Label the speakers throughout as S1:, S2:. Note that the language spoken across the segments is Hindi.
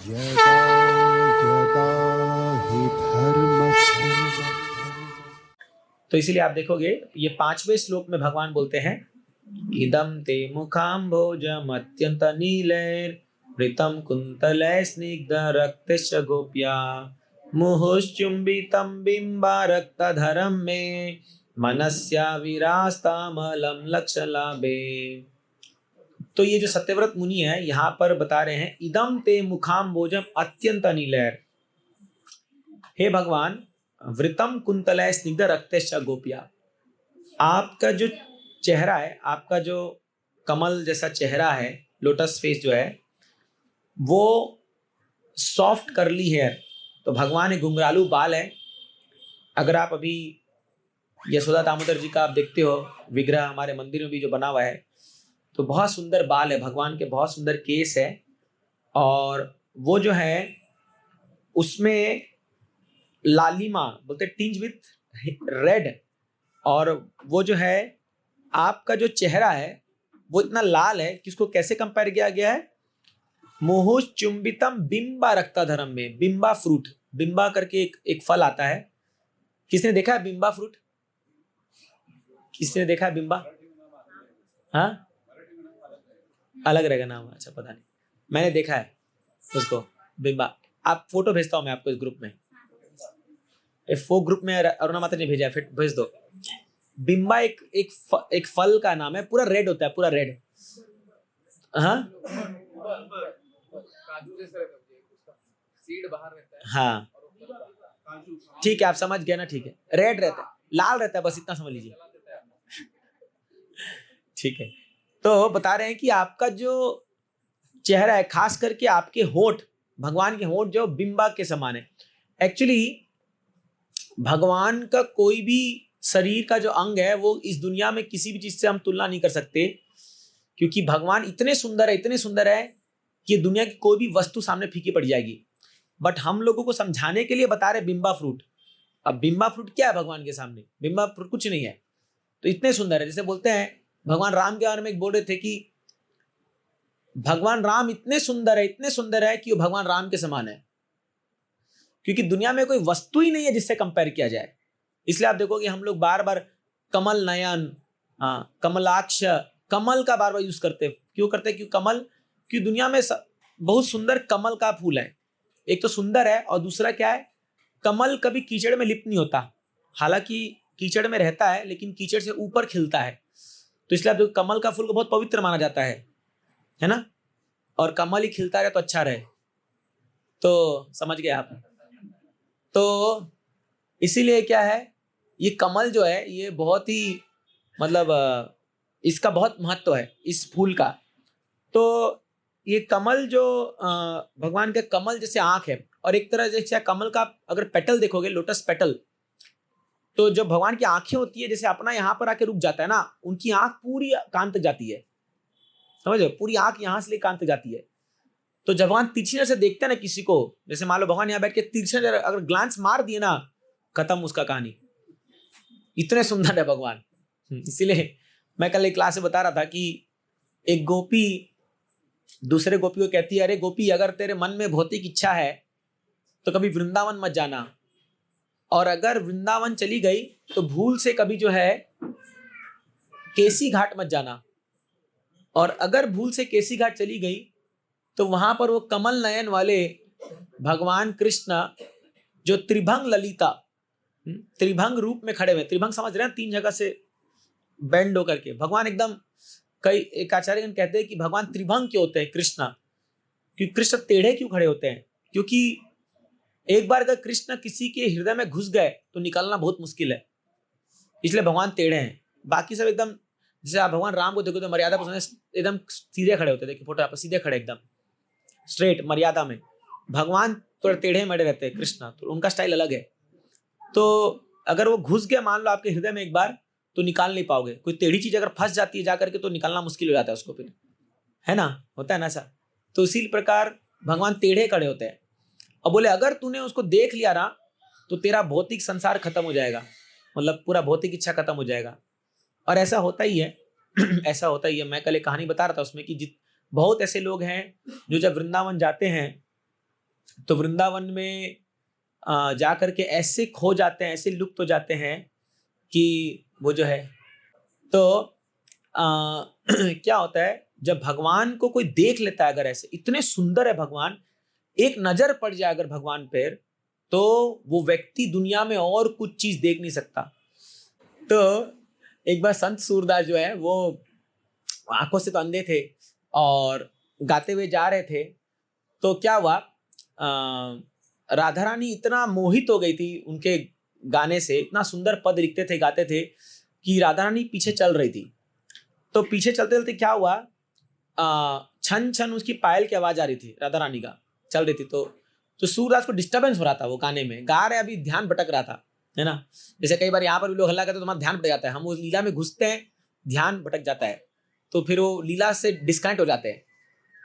S1: यदा यदा हि धर्मस्य।
S2: तो इसीलिए आप देखोगे ये 5वें श्लोक में भगवान बोलते हैं इदम ते मुखाम्भोजम अत्यंत नीलैर्वृतं कुन्तलै स्निग्ध रक्तस्य गोप्या मुहुश्चुम्बितं बिम्बारक्तधरं मे मनस्या विरास्तामलं लक्षलाभे। तो ये जो सत्यव्रत मुनि है यहाँ पर बता रहे हैं इदम ते मुखाम्भोजम अत्यंत नीलैर, हे भगवान वृतम कुंतलय स्निग्ध रक्तश्च गोपिया, आपका जो चेहरा है, आपका जो कमल जैसा चेहरा है, लोटस फेस जो है वो सॉफ्ट करली हेयर। तो भगवान एक घुंघरालू बाल है। अगर आप अभी यशोदा दामोदर जी का आप देखते हो विग्रह हमारे मंदिर में भी जो बना हुआ है, तो बहुत सुंदर बाल है भगवान के, बहुत सुंदर केस है। और वो जो है उसमें लालिमा बोलते टिंज विथ रेड। और वो जो है आपका जो चेहरा है वो इतना लाल है कि उसको कैसे कंपेयर किया गया है, मोहु चुंबितम बिंबा रक्ताधरम में। बिंबा फ्रूट, बिंबा करके एक फल आता है। किसने देखा है बिंबा फ्रूट? किसने देखा है बिंबा? हाँ, अलग रहेगा नाम, अच्छा पता नहीं, मैंने देखा है उसको बिंबा। आप फोटो भेजता हूं मैं आपको इस ग्रुप में, वो ग्रुप में अरुणा माता ने भेजा है, फिर भेज दो। बिंबा एक फल का नाम है, पूरा रेड होता है, पूरा रेड। हाँ सीड बाहर रहता है। हाँ ठीक है, आप समझ गए ना, ठीक है, रेड रहता है, लाल रहता है, बस इतना समझ लीजिए। ठीक है, तो बता रहे हैं कि आपका जो चेहरा है, खास करके आपके होठ, भगवान के होठ जो बिंबा के समान है। एक्चुअली भगवान का कोई भी शरीर का जो अंग है वो इस दुनिया में किसी भी चीज से हम तुलना नहीं कर सकते, क्योंकि भगवान इतने सुंदर है, इतने सुंदर है कि दुनिया की कोई भी वस्तु सामने फीकी पड़ जाएगी। बट हम लोगों को समझाने के लिए बता रहे बिंबा फ्रूट। अब बिंबा फ्रूट क्या है भगवान के सामने? बिंबा फ्रूट कुछ नहीं है। तो इतने सुंदर है, जैसे बोलते हैं भगवान राम के बारे में बोल रहे थे कि भगवान राम इतने सुंदर है, इतने सुंदर है कि वो भगवान राम के समान है, क्योंकि दुनिया में कोई वस्तु ही नहीं है जिससे कंपेयर किया जाए। इसलिए आप देखोगे हम लोग बार बार कमल नयन, हाँ कमलाक्ष, कमल का बार बार यूज करते हैं। क्यों करते हैं? क्यों कमल, क्यों दुनिया में बहुत सुंदर कमल का फूल है। एक तो सुंदर है और दूसरा क्या है, कमल कभी कीचड़ में लिप्त नहीं होता। हालांकि कीचड़ में रहता है लेकिन कीचड़ से ऊपर खिलता है। तो इसलिए आप देखो कमल का फूल को बहुत पवित्र माना जाता है ना। और कमल ही खिलता रहे तो अच्छा रहे। तो समझ गए आप। तो इसीलिए क्या है, ये कमल जो है ये बहुत ही मतलब इसका बहुत महत्व है इस फूल का। तो ये कमल जो भगवान का कमल जैसे आंख है, और एक तरह जैसे कमल का अगर पेटल देखोगे, लोटस पेटल, तो जब भगवान की आंखें होती है जैसे अपना यहाँ पर आके रुक जाता है ना, उनकी आंख पूरी कान तक जाती है, समझो, पूरी आंख यहाँ से ले कान तक जाती है। तो जब भगवान तिरछी नजर से देखते हैं ना किसी को, जैसे मान लो भगवान यहाँ बैठ के तिरछी नजर अगर ग्लांस मार दिए ना, खत्म उसका कहानी। इतने सुंदर है भगवान। इसीलिए मैं कल एक क्लास में बता रहा था कि एक गोपी दूसरे गोपी को कहती है, अरे गोपी अगर तेरे मन में भौतिक इच्छा है तो कभी वृंदावन मत जाना, और अगर वृंदावन चली गई तो भूल से कभी जो है केसी घाट मत जाना, और अगर भूल से केसी घाट चली गई तो वहां पर वो कमल नयन वाले भगवान कृष्ण जो त्रिभंग ललिता, त्रिभंग रूप में खड़े हुए। त्रिभंग समझ रहे हैं? 3 जगह से बेंड होकर के भगवान एकदम, कई एक आचार्यगण कहते हैं कि भगवान त्रिभंग क्यों होते हैं कृष्ण, क्योंकि कृष्ण टेढ़े क्यों खड़े होते हैं? क्योंकि एक बार अगर कृष्ण किसी के हृदय में घुस गए तो निकलना बहुत मुश्किल है, इसलिए भगवान टेढ़े हैं। बाकी सब एकदम, जैसे आप भगवान राम को देखो तो मर्यादा पर एकदम सीधे खड़े होते हैं। देखिए फोटो आप सीधे खड़े एकदम स्ट्रेट मर्यादा में। भगवान थोड़े टेढ़े मेढ़े रहते हैं कृष्ण, तो उनका स्टाइल अलग है। तो अगर वो घुस गया मान लो आपके हृदय में एक बार, तो निकाल नहीं पाओगे। कोई टेढ़ी चीज अगर फंस जाती है जाकर के तो निकालना मुश्किल हो जाता है उसको, फिर है ना, होता है ना ऐसा। तो इसी प्रकार भगवान टेढ़े खड़े होते हैं और बोले अगर तूने उसको देख लिया ना तो तेरा भौतिक संसार खत्म हो जाएगा, मतलब पूरा भौतिक इच्छा खत्म हो जाएगा। और ऐसा होता ही है। ऐसा होता ही है। मैं कल एक कहानी बता रहा था उसमें कि बहुत ऐसे लोग हैं जो जब वृंदावन जाते हैं तो वृंदावन में जा करके ऐसे खो जाते हैं, ऐसे लुप्त हो जाते हैं कि वो जो है, तो क्या होता है जब भगवान को कोई देख लेता है, अगर ऐसे इतने सुंदर है भगवान, एक नजर पड़ जाए अगर भगवान पर, तो वो व्यक्ति दुनिया में और कुछ चीज देख नहीं सकता। तो एक बार संत सूरदास जो है वो आंखों से तो अंधे थे और गाते हुए जा रहे थे, तो क्या हुआ, राधा रानी इतना मोहित हो गई थी उनके गाने से, इतना सुंदर पद लिखते थे, गाते थे, कि राधा रानी पीछे चल रही थी। तो पीछे चलते चलते क्या हुआ, छन छन उसकी पायल की आवाज आ रही थी, राधा रानी का चल रही थी। तो सूरदास को डिस्टर्बेंस हो रहा था, वो गाने में गा रहे, अभी ध्यान भटक रहा था, है ना। जैसे कई बार यहाँ पर भी लोग हल्ला करते तो तुम्हारा ध्यान भटक जाता है, हम उस लीला में घुसते हैं, ध्यान भटक जाता है, तो फिर वो लीला से डिस्कनेक्ट हो जाते हैं।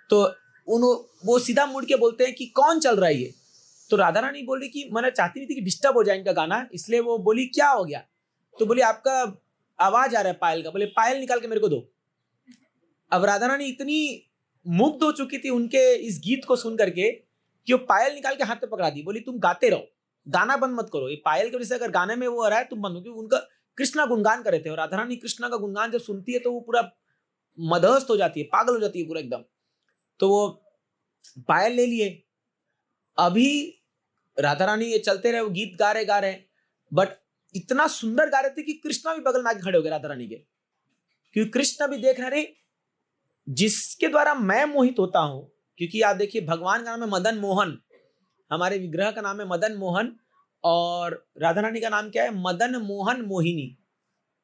S2: तो वो सीधा मुड़ के बोलते हैं कि कौन चल रहा है ये। तो राधा रानी बोल रही कि मैंने चाहती नहीं थी कि डिस्टर्ब हो जाए इनका गाना, इसलिए वो बोली क्या हो गया। तो बोली आपका आवाज आ रहा है पायल का। बोले पायल निकाल के मेरे को दो। अब राधा रानी इतनी मुग्ध हो चुकी थी उनके इस गीत को सुन करके कि वो पायल निकाल के हाथ पे पकड़ा दी। बोली तुम गाते रहो, गाना बंद मत करो, ये पायल की वजह से अगर गाने में वो आ रहा है तुम बंद हो। क्योंकि उनका कृष्णा गुणगान कर रहे थे और राधा रानी कृष्णा का गुणगान जब सुनती है तो वो पूरा मदहस्त हो जाती है, पागल हो जाती है पूरा एकदम। तो वो पायल ले लिए। अभी राधा रानी ये चलते रहे, वो गीत गा रहे, बट इतना सुंदर गा रहे थे कि कृष्णा भी बगल में आके खड़े हो गए राधा रानी के, क्योंकि कृष्णा भी देख रहे जिसके द्वारा मैं मोहित होता हूं। क्योंकि आप देखिए भगवान का नाम है मदन मोहन, हमारे विग्रह का नाम है मदन मोहन, और राधा रानी का नाम क्या है, मदन मोहन मोहिनी।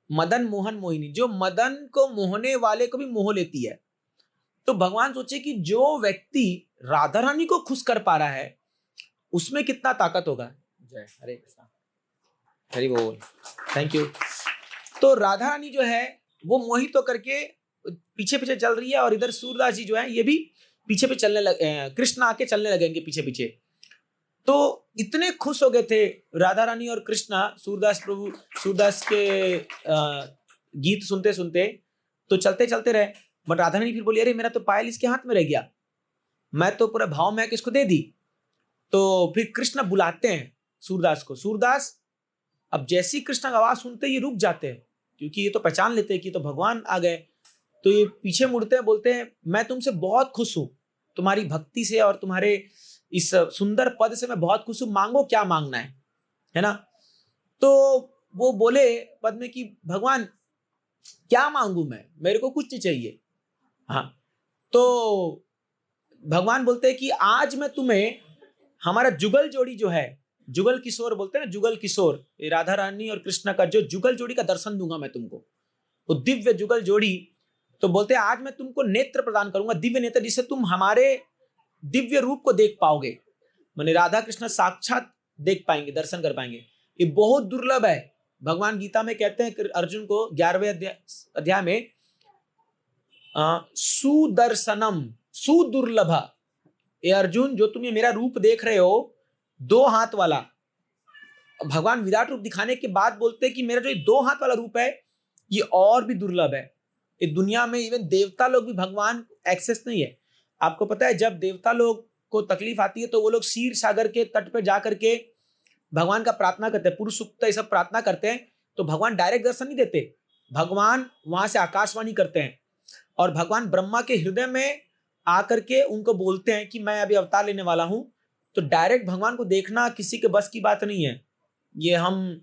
S2: मदन मोहन मोहिनी, जो मदन को मोहने वाले को भी मोह लेती है। तो भगवान सोचे कि जो व्यक्ति राधा रानी को खुश कर पा रहा है उसमें कितना ताकत होगा। जय हरे कृष्णा, हरि बोल, थैंक यू। तो राधा रानी जो है वो मोहित होकर के पीछे पीछे चल रही है, और इधर सूरदास जी जो है ये भी पीछे पे चलने लगे, कृष्ण आके चलने लगे इनके पीछे पीछे। तो इतने खुश हो गए थे राधा रानी और कृष्णा, सूरदास के गीत सुनते सुनते। तो चलते चलते रहे, बट राधा रानी फिर बोली अरे मेरा तो पायल इसके हाथ में रह गया, मैं तो पूरा भाव में किसको दे दी। तो फिर कृष्ण बुलाते हैं सूरदास को। सूरदास अब जैसी कृष्ण का आवाज सुनते ये रुक जाते हैं, क्योंकि ये तो पहचान लेते हैं कि तो भगवान आ गए। तो ये पीछे मुड़ते हैं, बोलते हैं मैं तुमसे बहुत खुश हूं, तुम्हारी भक्ति से और तुम्हारे इस सुंदर पद से मैं बहुत खुश हूं, मांगो क्या मांगना है ना। तो वो बोले पद में कि भगवान क्या मांगू मैं, मेरे को कुछ नहीं चाहिए। हाँ, तो भगवान बोलते हैं कि आज मैं तुम्हें हमारा जुगल जोड़ी जो है, जुगल किशोर बोलते हैं ना, जुगल किशोर, राधा रानी और कृष्ण का जो जुगल जोड़ी का दर्शन दूंगा मैं तुमको, वो दिव्य जुगल जोड़ी। तो बोलते हैं आज मैं तुमको नेत्र प्रदान करूंगा, दिव्य नेत्र, जिससे तुम हमारे दिव्य रूप को देख पाओगे, माने राधा कृष्ण साक्षात देख पाएंगे, दर्शन कर पाएंगे। ये बहुत दुर्लभ है। भगवान गीता में कहते हैं अर्जुन को 11वें अध्याय में, सुदर्शनम सुदुर्लभ, ये अर्जुन जो तुम ये मेरा रूप देख रहे हो 2 हाथ वाला, भगवान विराट रूप दिखाने के बाद बोलते हैं कि मेरा जो 2 हाथ वाला रूप है ये और भी दुर्लभ है। इस दुनिया में इवन देवता लोग भी भगवान एक्सेस नहीं है। आपको पता है जब देवता लोग को तकलीफ आती है तो वो लोग क्षीर सागर के तट पर जाकर के भगवान का प्रार्थना करते हैं, पुरुष सूक्त ये सब प्रार्थना करते हैं। तो भगवान डायरेक्ट दर्शन नहीं देते, भगवान वहां से आकाशवाणी करते हैं, और भगवान ब्रह्मा के हृदय में आकर के उनको बोलते हैं कि मैं अभी अवतार लेने वाला हूं। तो डायरेक्ट भगवान को देखना किसी के बस की बात नहीं है, ये हम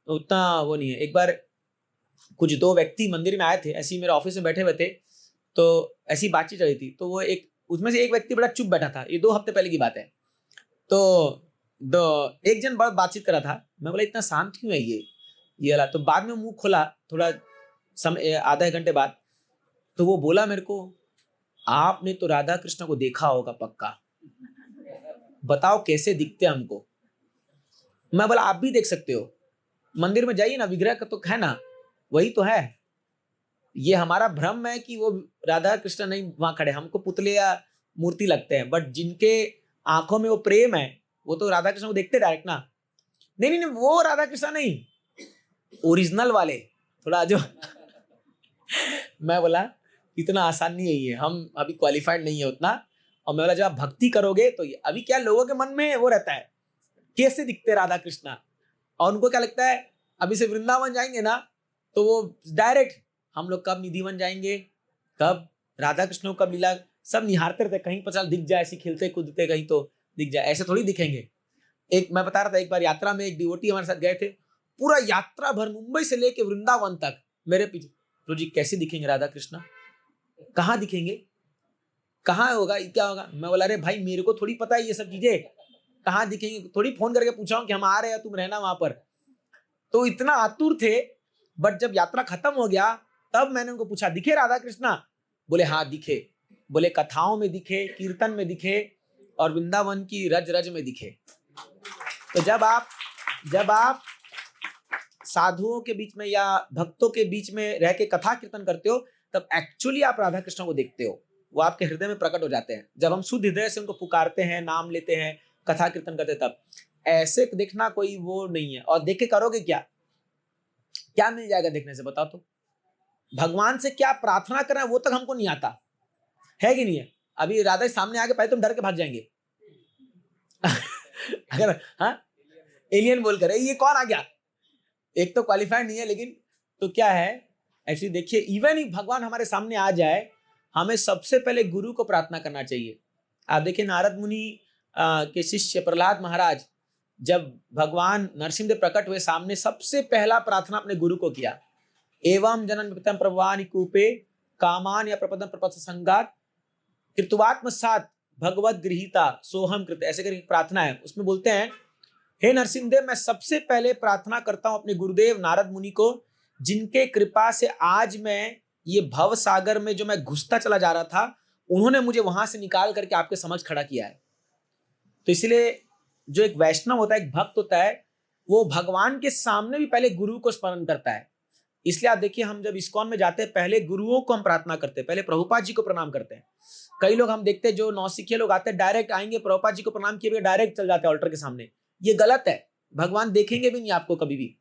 S2: उतना वो नहीं है। एक बार कुछ 2 व्यक्ति मंदिर में आए थे, ऐसे ही मेरे ऑफिस में बैठे हुए थे, तो ऐसी बातचीत चली थी। तो वो उसमें से एक व्यक्ति बड़ा चुप बैठा था, ये 2 हफ्ते पहले की बात है। तो एक जन बड़ा बातचीत कर रहा था, मैं बोला इतना शांत क्यों है ये वाला। तो बाद में मुंह खोला थोड़ा समय, आधा 1 घंटे बाद, तो वो बोला मेरे को, आपने तो राधा कृष्ण को देखा होगा पक्का, बताओ कैसे दिखते हमको। मैं बोला आप भी देख सकते हो, मंदिर में जाइए ना, विग्रह का तो है ना, वही तो है। ये हमारा भ्रम है कि वो राधा कृष्ण नहीं वहां खड़े, हमको पुतले या मूर्ति लगते हैं, बट जिनके आंखों में वो प्रेम है वो तो राधा कृष्ण को देखते डायरेक्ट ना। नहीं, वो राधा कृष्ण नहीं, ओरिजिनल वाले थोड़ा जो मैं बोला इतना आसान नहीं है ये, हम अभी क्वालिफाइड नहीं है उतना, और मैं बोला जब आप भक्ति करोगे तो ये अभी क्या लोगों के मन में वो रहता है, कैसे दिखते राधा कृष्णा, और उनको क्या लगता है अभी से वृंदावन जाएंगे ना तो वो डायरेक्ट हम लोग कब निधिवन जाएंगे, कब राधा कृष्ण को कब लीला, सब निहारते रहते, कहीं पता दिख जाए, ऐसे खेलते कूदते कहीं तो दिख जाए, ऐसे थोड़ी दिखेंगे। एक मैं बता रहा था, एक बार यात्रा में एक डिवोटी हमारे साथ गए थे, पूरा यात्रा भर मुंबई से लेके वृंदावन तक मेरे पीछे, तो जी कैसे दिखेंगे राधा कृष्णा, कहाँ दिखेंगे, कहाँ होगा, क्या होगा। मैं बोला अरे भाई मेरे को थोड़ी पता है ये सब चीजें, कहाँ दिखेंगे, थोड़ी फोन करके पूछा हूँ कि हम आ रहे हैं तुम रहना वहां पर। तो इतना आतुर थे, बट जब यात्रा खत्म हो गया तब मैंने उनको पूछा दिखे राधा कृष्णा, बोले हाँ दिखे, बोले कथाओं में दिखे, कीर्तन में दिखे और वृंदावन की रज रज में दिखे। तो जब आप साधुओं के बीच में या भक्तों के बीच में रह के कथा कीर्तन करते हो तब एक्चुअली आप राधा कृष्ण को देखते हो, वो आपके हृदय में प्रकट हो जाते हैं। जब हम शुद्ध हृदय से उनको पुकारते हैं, नाम लेते हैं, कथा कीर्तन करते हैं, तब ऐसे देखना कोई वो नहीं है। और देख के करोगे क्या मिल जाएगा देखने से, बताओ तो। भगवान से क्या प्रार्थना करना है वो तक हमको नहीं आता है कि नहीं है। अभी राधा सामने आके पहले तुम डर के भाग जाएंगे अगर हाँ एलियन बोलकर ये कौन आ गया, एक तो क्वालिफाइड नहीं है, लेकिन तो क्या है एक्चुअली देखिए, इवन ही भगवान हमारे सामने आ जाए, हमें सबसे पहले गुरु को प्रार्थना करना चाहिए। आप देखिए नारद मुनि के शिष्य प्रहलाद महाराज, जब भगवान नरसिंहदेव प्रकट हुए सामने, सबसे पहला प्रार्थना अपने गुरु को किया, एवं जनन पितम प्रभवानि कूपे कामान या प्रपदम प्रपद संगात कृतवात्म सात भगवत गृहीता सोहम कृत, ऐसे करके प्रार्थना है। उसमें बोलते हैं हे नरसिंहदेव, मैं सबसे पहले प्रार्थना करता हूं अपने गुरुदेव नारद मुनि को, जिनके कृपा से आज मैं ये भव सागर में जो मैं घुसता चला जा रहा था, उन्होंने मुझे वहां से निकाल करके आपके समझ खड़ा किया है। तो इसलिए जो एक वैष्णव होता है, एक भक्त होता है, वो भगवान के सामने भी पहले गुरु को स्मरण करता है। इसलिए आप देखिए हम जब इस्कॉन में जाते हैं पहले गुरुओं को हम प्रार्थना करते हैं, पहले प्रभुपाद जी को प्रणाम करते हैं। कई लोग हम देखते हैं जो नौसिखिए लोग आते हैं डायरेक्ट आएंगे प्रभुपाद जी को प्रणाम किए डायरेक्ट चल जाते हैं ऑल्टर के सामने, ये गलत है। भगवान देखेंगे भी नहीं आपको कभी भी,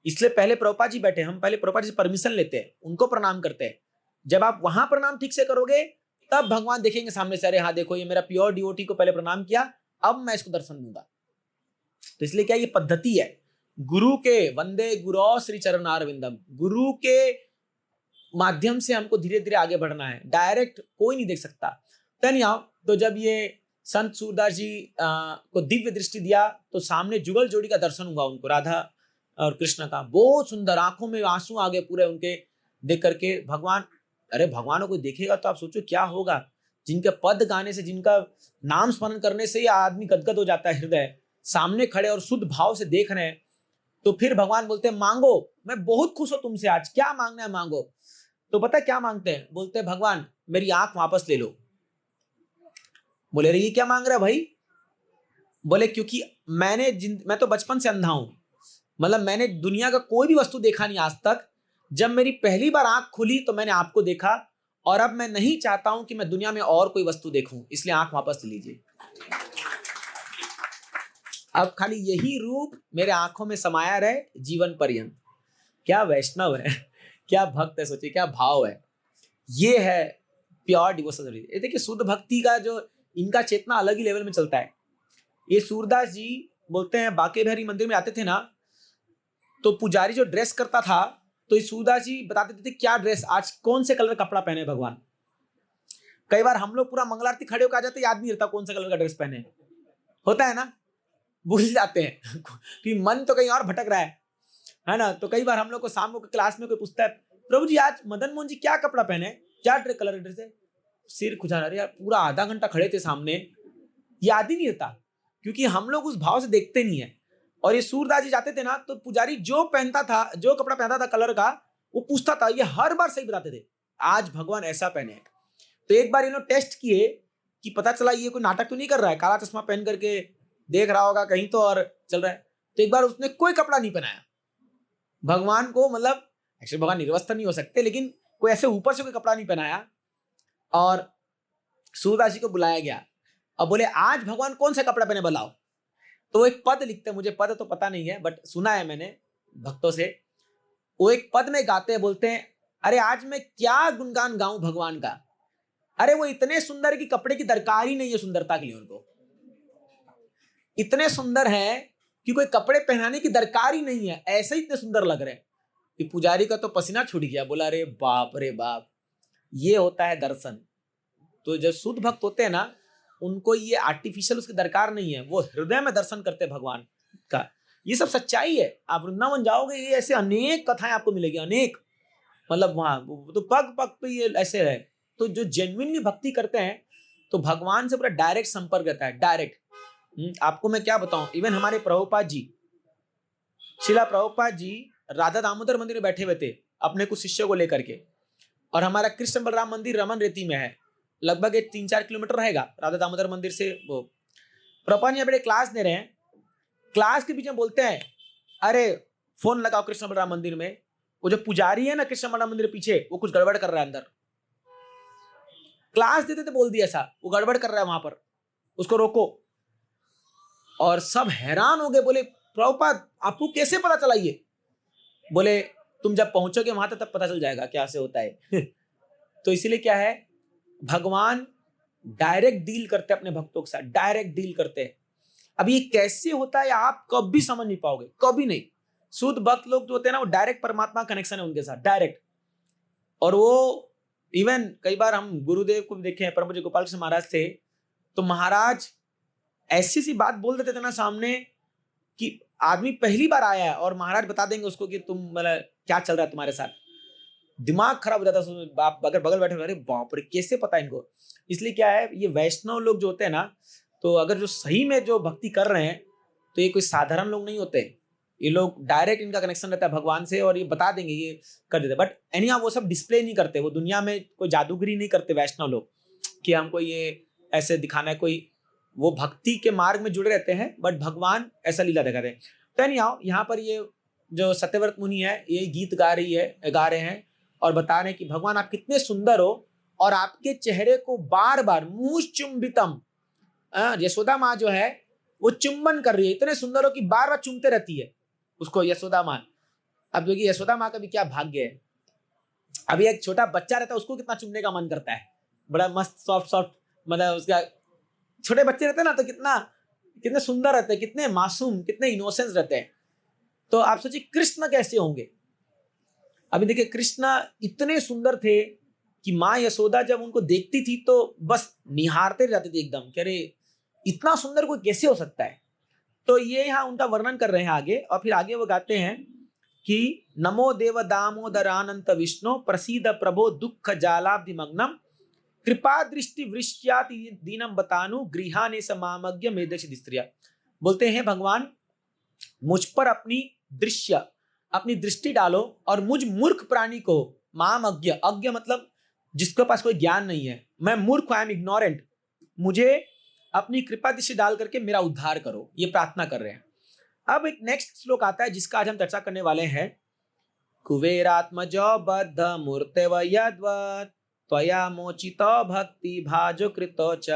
S2: इसलिए पहले प्रभुपाद जी बैठे, हम पहले प्रभुपाद जी से परमिशन लेते हैं, उनको प्रणाम करते हैं। जब आप वहां प्रणाम ठीक से करोगे तब भगवान देखेंगे सामने से, अरे हाँ देखो ये मेरा प्योर डिवोटी को पहले प्रणाम किया, अब मैं इसको दर्शन दूंगा। तो इसलिए क्या ये पद्धति है गुरु के, वंदे गुरौ श्री चरणारविंदम, गुरु के माध्यम से हमको धीरे धीरे आगे बढ़ना है, डायरेक्ट कोई नहीं देख सकता। तो जब ये संत सूरदास जी को दिव्य दृष्टि दिया तो सामने जुगल जोड़ी का दर्शन हुआ उनको, राधा और कृष्ण का, बहुत सुंदर, आंखों में आंसू आ गए पूरे उनके देख करके। भगवान, अरे भगवान को देखेगा तो आप सोचो क्या होगा, जिनके पद गाने से, जिनका नाम स्मरण करने से ही आदमी गदगद हो जाता है हृदय, सामने खड़े और शुद्ध भाव से देख रहे हैं। तो फिर भगवान बोलते हैं मांगो, मैं बहुत खुश हूं तुमसे, आज क्या मांगना है मांगो। तो पता है क्या मांगते हैं, बोलते हैं भगवान मेरी आंख वापस ले लो। बोले अरे ये क्या मांग रहा है भाई, बोले क्योंकि मैं तो बचपन से अंधा हूं, मतलब मैंने दुनिया का कोई भी वस्तु देखा नहीं आज तक, जब मेरी पहली बार आंख खुली तो मैंने आपको देखा, और अब मैं नहीं चाहता हूं कि मैं दुनिया में और कोई वस्तु देखूं, इसलिए आंख वापस ले लीजिए। अब खाली यही रूप मेरे आंखों में समाया रहे जीवन पर्यंत। क्या वैष्णव है, क्या भक्त है, सोचिए क्या भाव है। ये है प्योर डिवोशन। देखिए शुद्ध भक्ति का जो इनका चेतना अलग ही लेवल में चलता है। ये सूरदास जी बोलते हैं बांके बिहारी मंदिर में आते थे ना, तो पुजारी जो ड्रेस करता था तो ये सूरदास जी बता देते थे क्या ड्रेस, आज कौन से कलर का कपड़ा पहने भगवान। कई बार हम लोग पूरा मंगलारती खड़े होकर आ जाते, याद नहीं रहता कौन सा कलर का ड्रेस पहने, होता है ना, भूल जाते हैं कि मन तो कहीं और भटक रहा है ना। तो कई बार हम लोग को शाम को क्लास में कोई पूछता है प्रभु जी आज मदन मोहन जी क्या कपड़ा पहने, क्या कलर ड्रेस है, सिर खुजाना, अरे यार पूरा आधा घंटा खड़े थे सामने, याद ही नहीं रहता, क्योंकि हम लोग उस भाव से देखते नहीं है। और ये सूरदास जी जाते थे ना तो पुजारी जो पहनता था, जो कपड़ा पहनता था कलर का, वो पूछता था, ये हर बार सही बताते थे आज भगवान ऐसा पहने। तो एक बार इन्होंने टेस्ट किए कि पता चला ये कोई नाटक तो नहीं कर रहा है, काला चश्मा पहन करके देख रहा होगा कहीं तो और चल रहा है। तो एक बार उसने कोई कपड़ा नहीं पहनाया भगवान को, मतलब एक्चुअली भगवान निर्वस्त्र नहीं हो सकते, लेकिन कोई ऐसे ऊपर से कोई कपड़ा नहीं पहनाया, और सूरदास जी को बुलाया गया। अब बोले आज भगवान कौन सा कपड़ा पहने बताओ। तो वो एक पद लिखते हैं, मुझे पद तो पता नहीं है बट सुना है मैंने भक्तों से, वो एक पद में गाते हैं, बोलते हैं अरे आज मैं क्या गुणगान गाऊं भगवान का, अरे वो इतने सुंदर कि कपड़े की दरकार ही नहीं है सुंदरता के लिए उनको। इतने सुंदर है कि कोई कपड़े पहनाने की दरकार ही नहीं है, ऐसे ही इतने सुंदर लग रहे हैं कि पुजारी का तो पसीना छूट गया, बोला अरे बाप रे बाप। ये होता है दर्शन। तो जो शुद्ध भक्त होते हैं ना, उनको ये आर्टिफिशियल उसकी दरकार नहीं है, वो हृदय में दर्शन करते हैं भगवान का। ये सब सच्चाई है। आप वृंदावन जाओगे, ये ऐसे अनेक कथाएं आपको मिलेगी, अनेक, मतलब वहां तो पग पग पे ये ऐसे है। तो जो जेन्युइनली भक्ति करते हैं तो भगवान से पूरा डायरेक्ट संपर्क रहता है, डायरेक्ट। आपको मैं क्या बताऊं, इवन हमारे प्रभुपाद जी, शिला प्रभुपाद जी राधा दामोदर मंदिर में बैठे हुए थे अपने कुछ शिष्यों को लेकर के। और हमारा कृष्ण बलराम मंदिर रमन रेती में है, लगभग 3-4 किलोमीटर रहेगा राधा दामोदर मंदिर से। वो प्रभुपाद जी बड़े क्लास दे रहे हैं, क्लास के बीच में बोलते हैं अरे फोन लगाओ कृष्ण बलराम मंदिर में, वो जो पुजारी है ना कृष्ण बलराम मंदिर पीछे, वो कुछ गड़बड़ कर रहा है अंदर। क्लास देते थे, बोल दिया ऐसा, वो गड़बड़ कर रहा है वहां पर, उसको रोको। और सब हैरान हो गए, बोले प्रभुपाद आपको कैसे पता चला ये? बोले तुम जब पहुंचोगे वहां तक तब पता चल जाएगा क्या से होता है। तो इसीलिए क्या है, भगवान डायरेक्ट डील करते हैं अपने भक्तों के साथ, डायरेक्ट डील करते हैं। अब ये कैसे होता है आप कभी समझ नहीं पाओगे, कभी नहीं। शुद्ध भक्त लोग जो होते हैं ना, वो डायरेक्ट परमात्मा कनेक्शन है उनके साथ, डायरेक्ट। और वो इवन कई बार हम गुरुदेव को भी देखे हैं, परम पूज्य गोपाल कृष्ण महाराज थे, तो महाराज ऐसी सी बात बोल देते थे ना सामने कि आदमी पहली बार आया है और महाराज बता देंगे उसको कि तुम मतलब क्या चल रहा है तुम्हारे साथ, दिमाग खराब हो जाता है। बाप अगर बगल बैठे, अरे बाप रे कैसे पता इनको। इसलिए क्या है, ये वैष्णव लोग जो होते हैं ना, तो अगर जो सही में जो भक्ति कर रहे हैं तो ये कोई साधारण लोग नहीं होते। ये लोग डायरेक्ट, इनका कनेक्शन रहता है भगवान से और ये बता देंगे, ये कर देते। बट एनीहाउ वो सब डिस्प्ले नहीं करते, वो दुनिया में कोई जादूगरी नहीं करते वैष्णव लोग कि हमको ये ऐसे दिखाना है कोई। वो भक्ति के मार्ग में जुड़े रहते हैं, बट भगवान ऐसा लीला दिखाते हैं। तो एनीहाउ यहाँ पर ये जो सत्यव्रत मुनि है, ये गीत गा रहे हैं और बता रहे हैं कि भगवान आप कितने सुंदर हो, और आपके चेहरे को बार बार मूष चुंबितम, यशोदा माँ जो है वो चुंबन कर रही है, इतने सुंदर हो कि बार बार चूमते रहती है उसको यशोदा माँ। अब देखिए यशोदा माँ का भी क्या भाग्य है, अभी एक छोटा बच्चा रहता है उसको कितना चुमने का मन करता है, बड़ा मस्त सॉफ्ट सॉफ्ट, मतलब उसका छोटे बच्चे रहते हैं ना तो कितने सुंदर रहते हैं, कितने मासूम, कितने इनोसेंस रहते हैं। तो आप सोचिए कृष्ण कैसे होंगे। अभी देखिए कृष्ण इतने सुंदर थे कि माँ यशोदा जब उनको देखती थी तो बस निहारते जाती थी एकदम, कि अरे इतना सुंदर कोई कैसे हो सकता है। तो ये यहाँ उनका वर्णन कर रहे हैं आगे, और फिर आगे वो गाते हैं कि नमो देव दामोदरानंत विष्णु प्रसीद प्रभो दुख जालाब्धिमग्नम कृपा दृष्टि वृष्याति दीनम बतानु गृहाने समामज्ञ मेदक्षिस्त्रिया। बोलते हैं भगवान मुझ पर अपनी दृष्टि डालो और मुझ मूर्ख प्राणी को, मामज्ञ, अज्ञ मतलब जिसके पास कोई ज्ञान नहीं है, मैं मूर्ख, आई एम इग्नोरेंट, मुझे अपनी कृपा दृष्टि डाल करके मेरा उद्धार करो, ये प्रार्थना कर रहे हैं। अब एक नेक्स्ट श्लोक आता है जिसका आज हम चर्चा करने वाले हैं। कुबेरात्मजो बद्ध मूर्ते यद्वत् त्वया मोचितो भक्ति भाजो कृतो च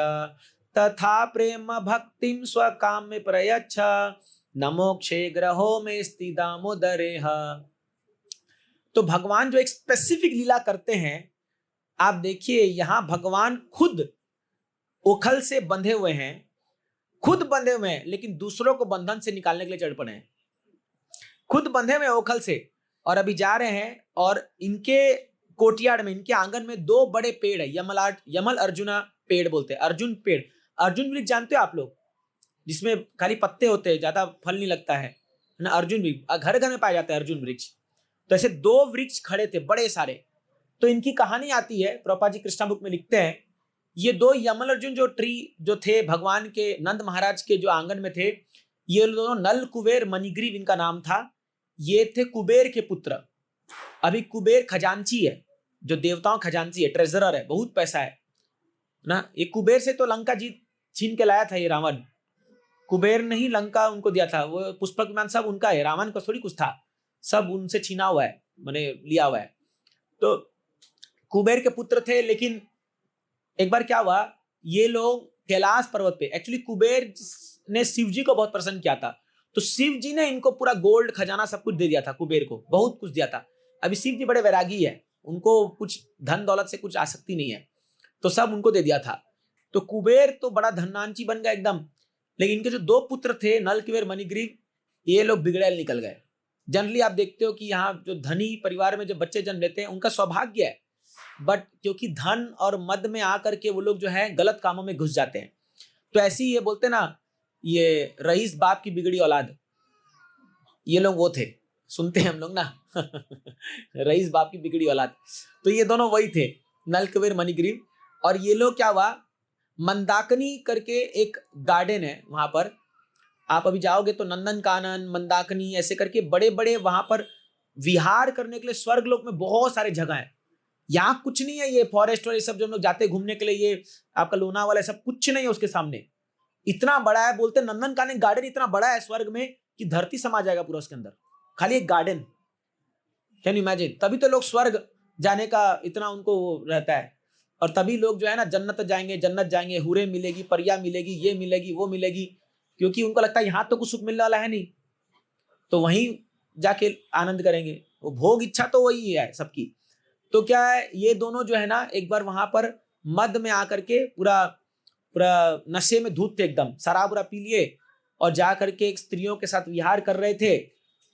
S2: तथा प्रेम भक्तिम स्वकाम्य प्रयच्छ नमोक्षे ग्रहो में स्थित दामोदरेह। तो भगवान जो एक स्पेसिफिक लीला करते हैं, आप देखिए यहां भगवान खुद ओखल से बंधे हुए हैं, खुद बंधे हुए हैं, लेकिन दूसरों को बंधन से निकालने के लिए चढ़ पड़े हैं। खुद बंधे हुए ओखल से और अभी जा रहे हैं, और इनके कोटियाड़ में, इनके आंगन में 2 बड़े पेड़ है, यमल अर्जुना पेड़ बोलते हैं, अर्जुन पेड़। अर्जुन वृक्ष जानते हो आप लोग, जिसमें खाली पत्ते होते हैं, ज्यादा फल नहीं लगता है ना, अर्जुन वृक्ष घर घर में पाए जाते हैं अर्जुन वृक्ष। तो ऐसे 2 वृक्ष खड़े थे बड़े सारे। तो इनकी कहानी आती है, प्रभुपाद जी कृष्णा बुक में लिखते हैं, ये 2 यमल अर्जुन जो थे भगवान के नंद महाराज के जो आंगन में थे, ये दोनों नल कुबेर मणिग्रीव इनका नाम था। ये थे कुबेर के पुत्र। अभी कुबेर खजांची है, जो देवताओं खजांची है, ट्रेजरर है, बहुत पैसा है ना। ये कुबेर से तो लंका जीत छीन के लाया था ये रावण, कुबेर ने ही लंका उनको दिया था, वो पुष्पक विमान सब उनका है, रावण का थोड़ी कुछ था, सब उनसे छीना हुआ है, मैंने लिया हुआ है। तो कुबेर के पुत्र थे, लेकिन एक बार क्या हुआ, ये लोग कैलाश पर्वत पे, एक्चुअली कुबेर ने शिव जी को बहुत प्रसन्न किया था, तो शिव जी ने इनको पूरा गोल्ड खजाना सब कुछ दे दिया था, कुबेर को बहुत कुछ दिया था। अभी शिव जी बड़े वैरागी है, उनको कुछ धन दौलत से कुछ आसक्ति नहीं है, तो सब उनको दे दिया था। तो कुबेर तो बड़ा धनांची बन गया एकदम, लेकिन इनके जो 2 पुत्र थे नल कुबेर मणिग्रीव, ये लोग बिगड़ैल निकल गए। जनरली आप देखते हो कि यहाँ जो धनी परिवार में जो बच्चे जन्म लेते हैं उनका सौभाग्य है, बट क्योंकि धन और मद में आकर के वो लोग जो है गलत कामों में घुस जाते हैं। तो ऐसे ही ये बोलते हैं ना, ये रईस बाप की बिगड़ी औलाद, ये लोग वो थे, सुनते हैं हम लोग ना रईस बाप की बिगड़ी औलाद। तो ये दोनों वही थे, नल कुबेर मणिग्रीव। और ये लोग क्या हुआ, मंदाकिनी करके एक गार्डन है वहां पर, आप अभी जाओगे तो नंदन कानन, मंदाकिनी ऐसे करके बड़े बड़े वहां पर विहार करने के लिए स्वर्ग लोक में बहुत सारे जगह है। यहाँ कुछ नहीं है, ये फॉरेस्ट और ये सब जो हम लोग जाते हैं घूमने के लिए, ये आपका लोनावाला सब कुछ नहीं है उसके सामने। इतना बड़ा है, बोलते नंदन कानन गार्डन इतना बड़ा है स्वर्ग में कि धरती समा जाएगा पूरा उसके अंदर, खाली एक गार्डन। Can you imagine? तभी तो लोग स्वर्ग जाने का इतना उनको रहता है, और तभी लोग जो है ना जन्नत जाएंगे, हुरे मिलेगी, परिया मिलेगी, ये मिलेगी, वो मिलेगी, क्योंकि उनको लगता है यहाँ तो कुछ सुख मिलने वाला है नहीं, तो वहीं जाके आनंद करेंगे। वो भोग इच्छा तो वही है सबकी। तो क्या है, ये दोनों जो है ना एक बार वहां पर मद में आकर के पूरा पूरा नशे में धूत थे एकदम, शराब पूरा पी लिए और जा करके एक स्त्रियों के साथ विहार कर रहे थे।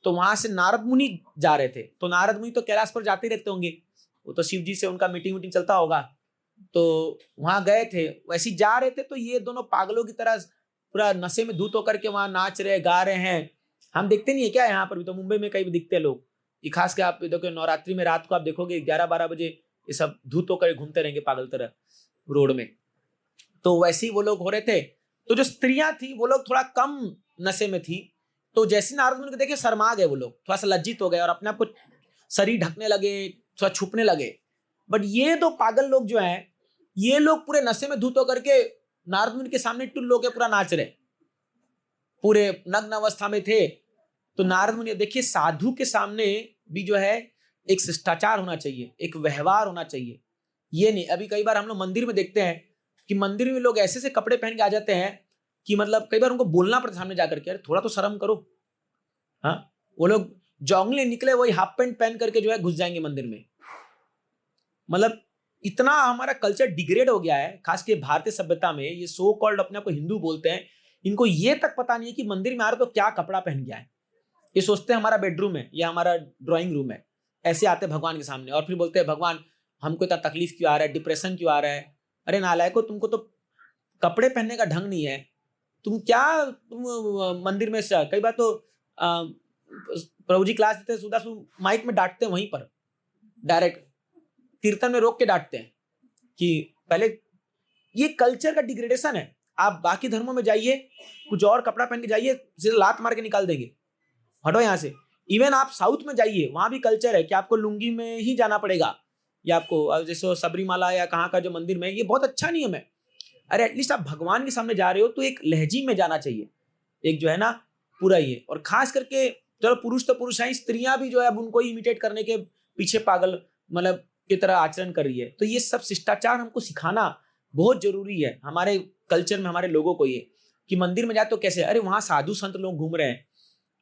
S2: तो वहां से नारद मुनि जा रहे थे, तो नारद मुनि तो कैलाश पर जाते रहते होंगे, वो तो शिव जी से उनका मीटिंग चलता होगा, तो वहां गए थे, वैसे ही जा रहे थे। तो ये दोनों पागलों की तरह पूरा नशे में धूत होकर के वहां नाच रहे गा रहे हैं। हम देखते नहीं है क्या यहाँ पर भी, तो मुंबई में कहीं भी दिखते हैं लोग, ये खास के आप देखो नवरात्रि में रात को आप देखोगे 11-12 बजे ये सब धूत होकर घूमते रहेंगे पागल तरह रोड में। तो वैसे ही वो लोग हो रहे थे। तो जो स्त्रियां थी वो लोग थोड़ा कम नशे में थी, तो जैसे नारद मुनि को देखे शर्मा गए वो लोग, थोड़ा सा लज्जित हो गए और अपने आप को शरीर ढकने लगे, थोड़ा छुपने लगे। बट ये दो पागल लोग जो हैं, ये लोग पूरे नशे में धूत होकर के नारद मुनि के सामने टुल्लो के पूरा नाच रहे, पूरे नग्न अवस्था में थे। तो नारद मुनि देखिए, साधु के सामने भी जो है एक शिष्टाचार होना चाहिए, एक व्यवहार होना चाहिए। ये नहीं, अभी कई बार हम लोग मंदिर में देखते हैं कि मंदिर में लोग ऐसे से कपड़े पहन के आ जाते हैं कि मतलब कई बार उनको बोलना पड़ता सामने जाकर के, अरे थोड़ा तो शर्म करो। हाँ, वो लोग जॉगिंग निकले वही हाफ पैंट पहन करके जो है घुस जाएंगे मंदिर में। मतलब इतना हमारा कल्चर डिग्रेड हो गया है, खास के भारतीय सभ्यता में। ये सो कॉल्ड अपने आप को हिंदू बोलते हैं, इनको ये तक पता नहीं है कि मंदिर में आ रहे तो क्या कपड़ा पहन गया है। ये सोचते हैं हमारा बेडरूम है या हमारा ड्राइंग रूम है, ऐसे आते हैं भगवान के सामने और फिर बोलते हैं भगवान हमको इतना तकलीफ क्यों आ रहा है, डिप्रेशन क्यों आ रहा है। अरे नालायको, तुमको तो कपड़े पहनने का ढंग नहीं है, तुम मंदिर में कई बार तो प्रभु जी क्लास देते हैं, सुधा माइक में डांटते हैं, वहीं पर डायरेक्ट कीर्तन में रोक के डांटते हैं कि पहले ये कल्चर का डिग्रेडेशन है। आप बाकी धर्मों में जाइए, कुछ और कपड़ा पहन के जाइए, सीधे लात मार के निकाल देंगे, हटो यहाँ से। इवन आप साउथ में जाइए, वहां भी कल्चर है कि आपको लुंगी में ही जाना पड़ेगा, या आपको जैसे सबरीमाला या कहाँ का जो मंदिर में, ये बहुत अच्छा नियम है। अरे एटलीस्ट आप भगवान के सामने जा रहे हो तो एक लहजी में जाना चाहिए, एक जो है ना पूरा ये। और खास करके चलो पुरुष तो पुरुष है, स्त्रियां भी जो है अब उनको इमिटेट करने के पीछे पागल मतलब की तरह आचरण कर रही है। तो ये सब शिष्टाचार हमको सिखाना बहुत जरूरी है हमारे कल्चर में, हमारे लोगों को, ये कि मंदिर में जाए तो कैसे, अरे वहां साधु संत लोग घूम रहे हैं,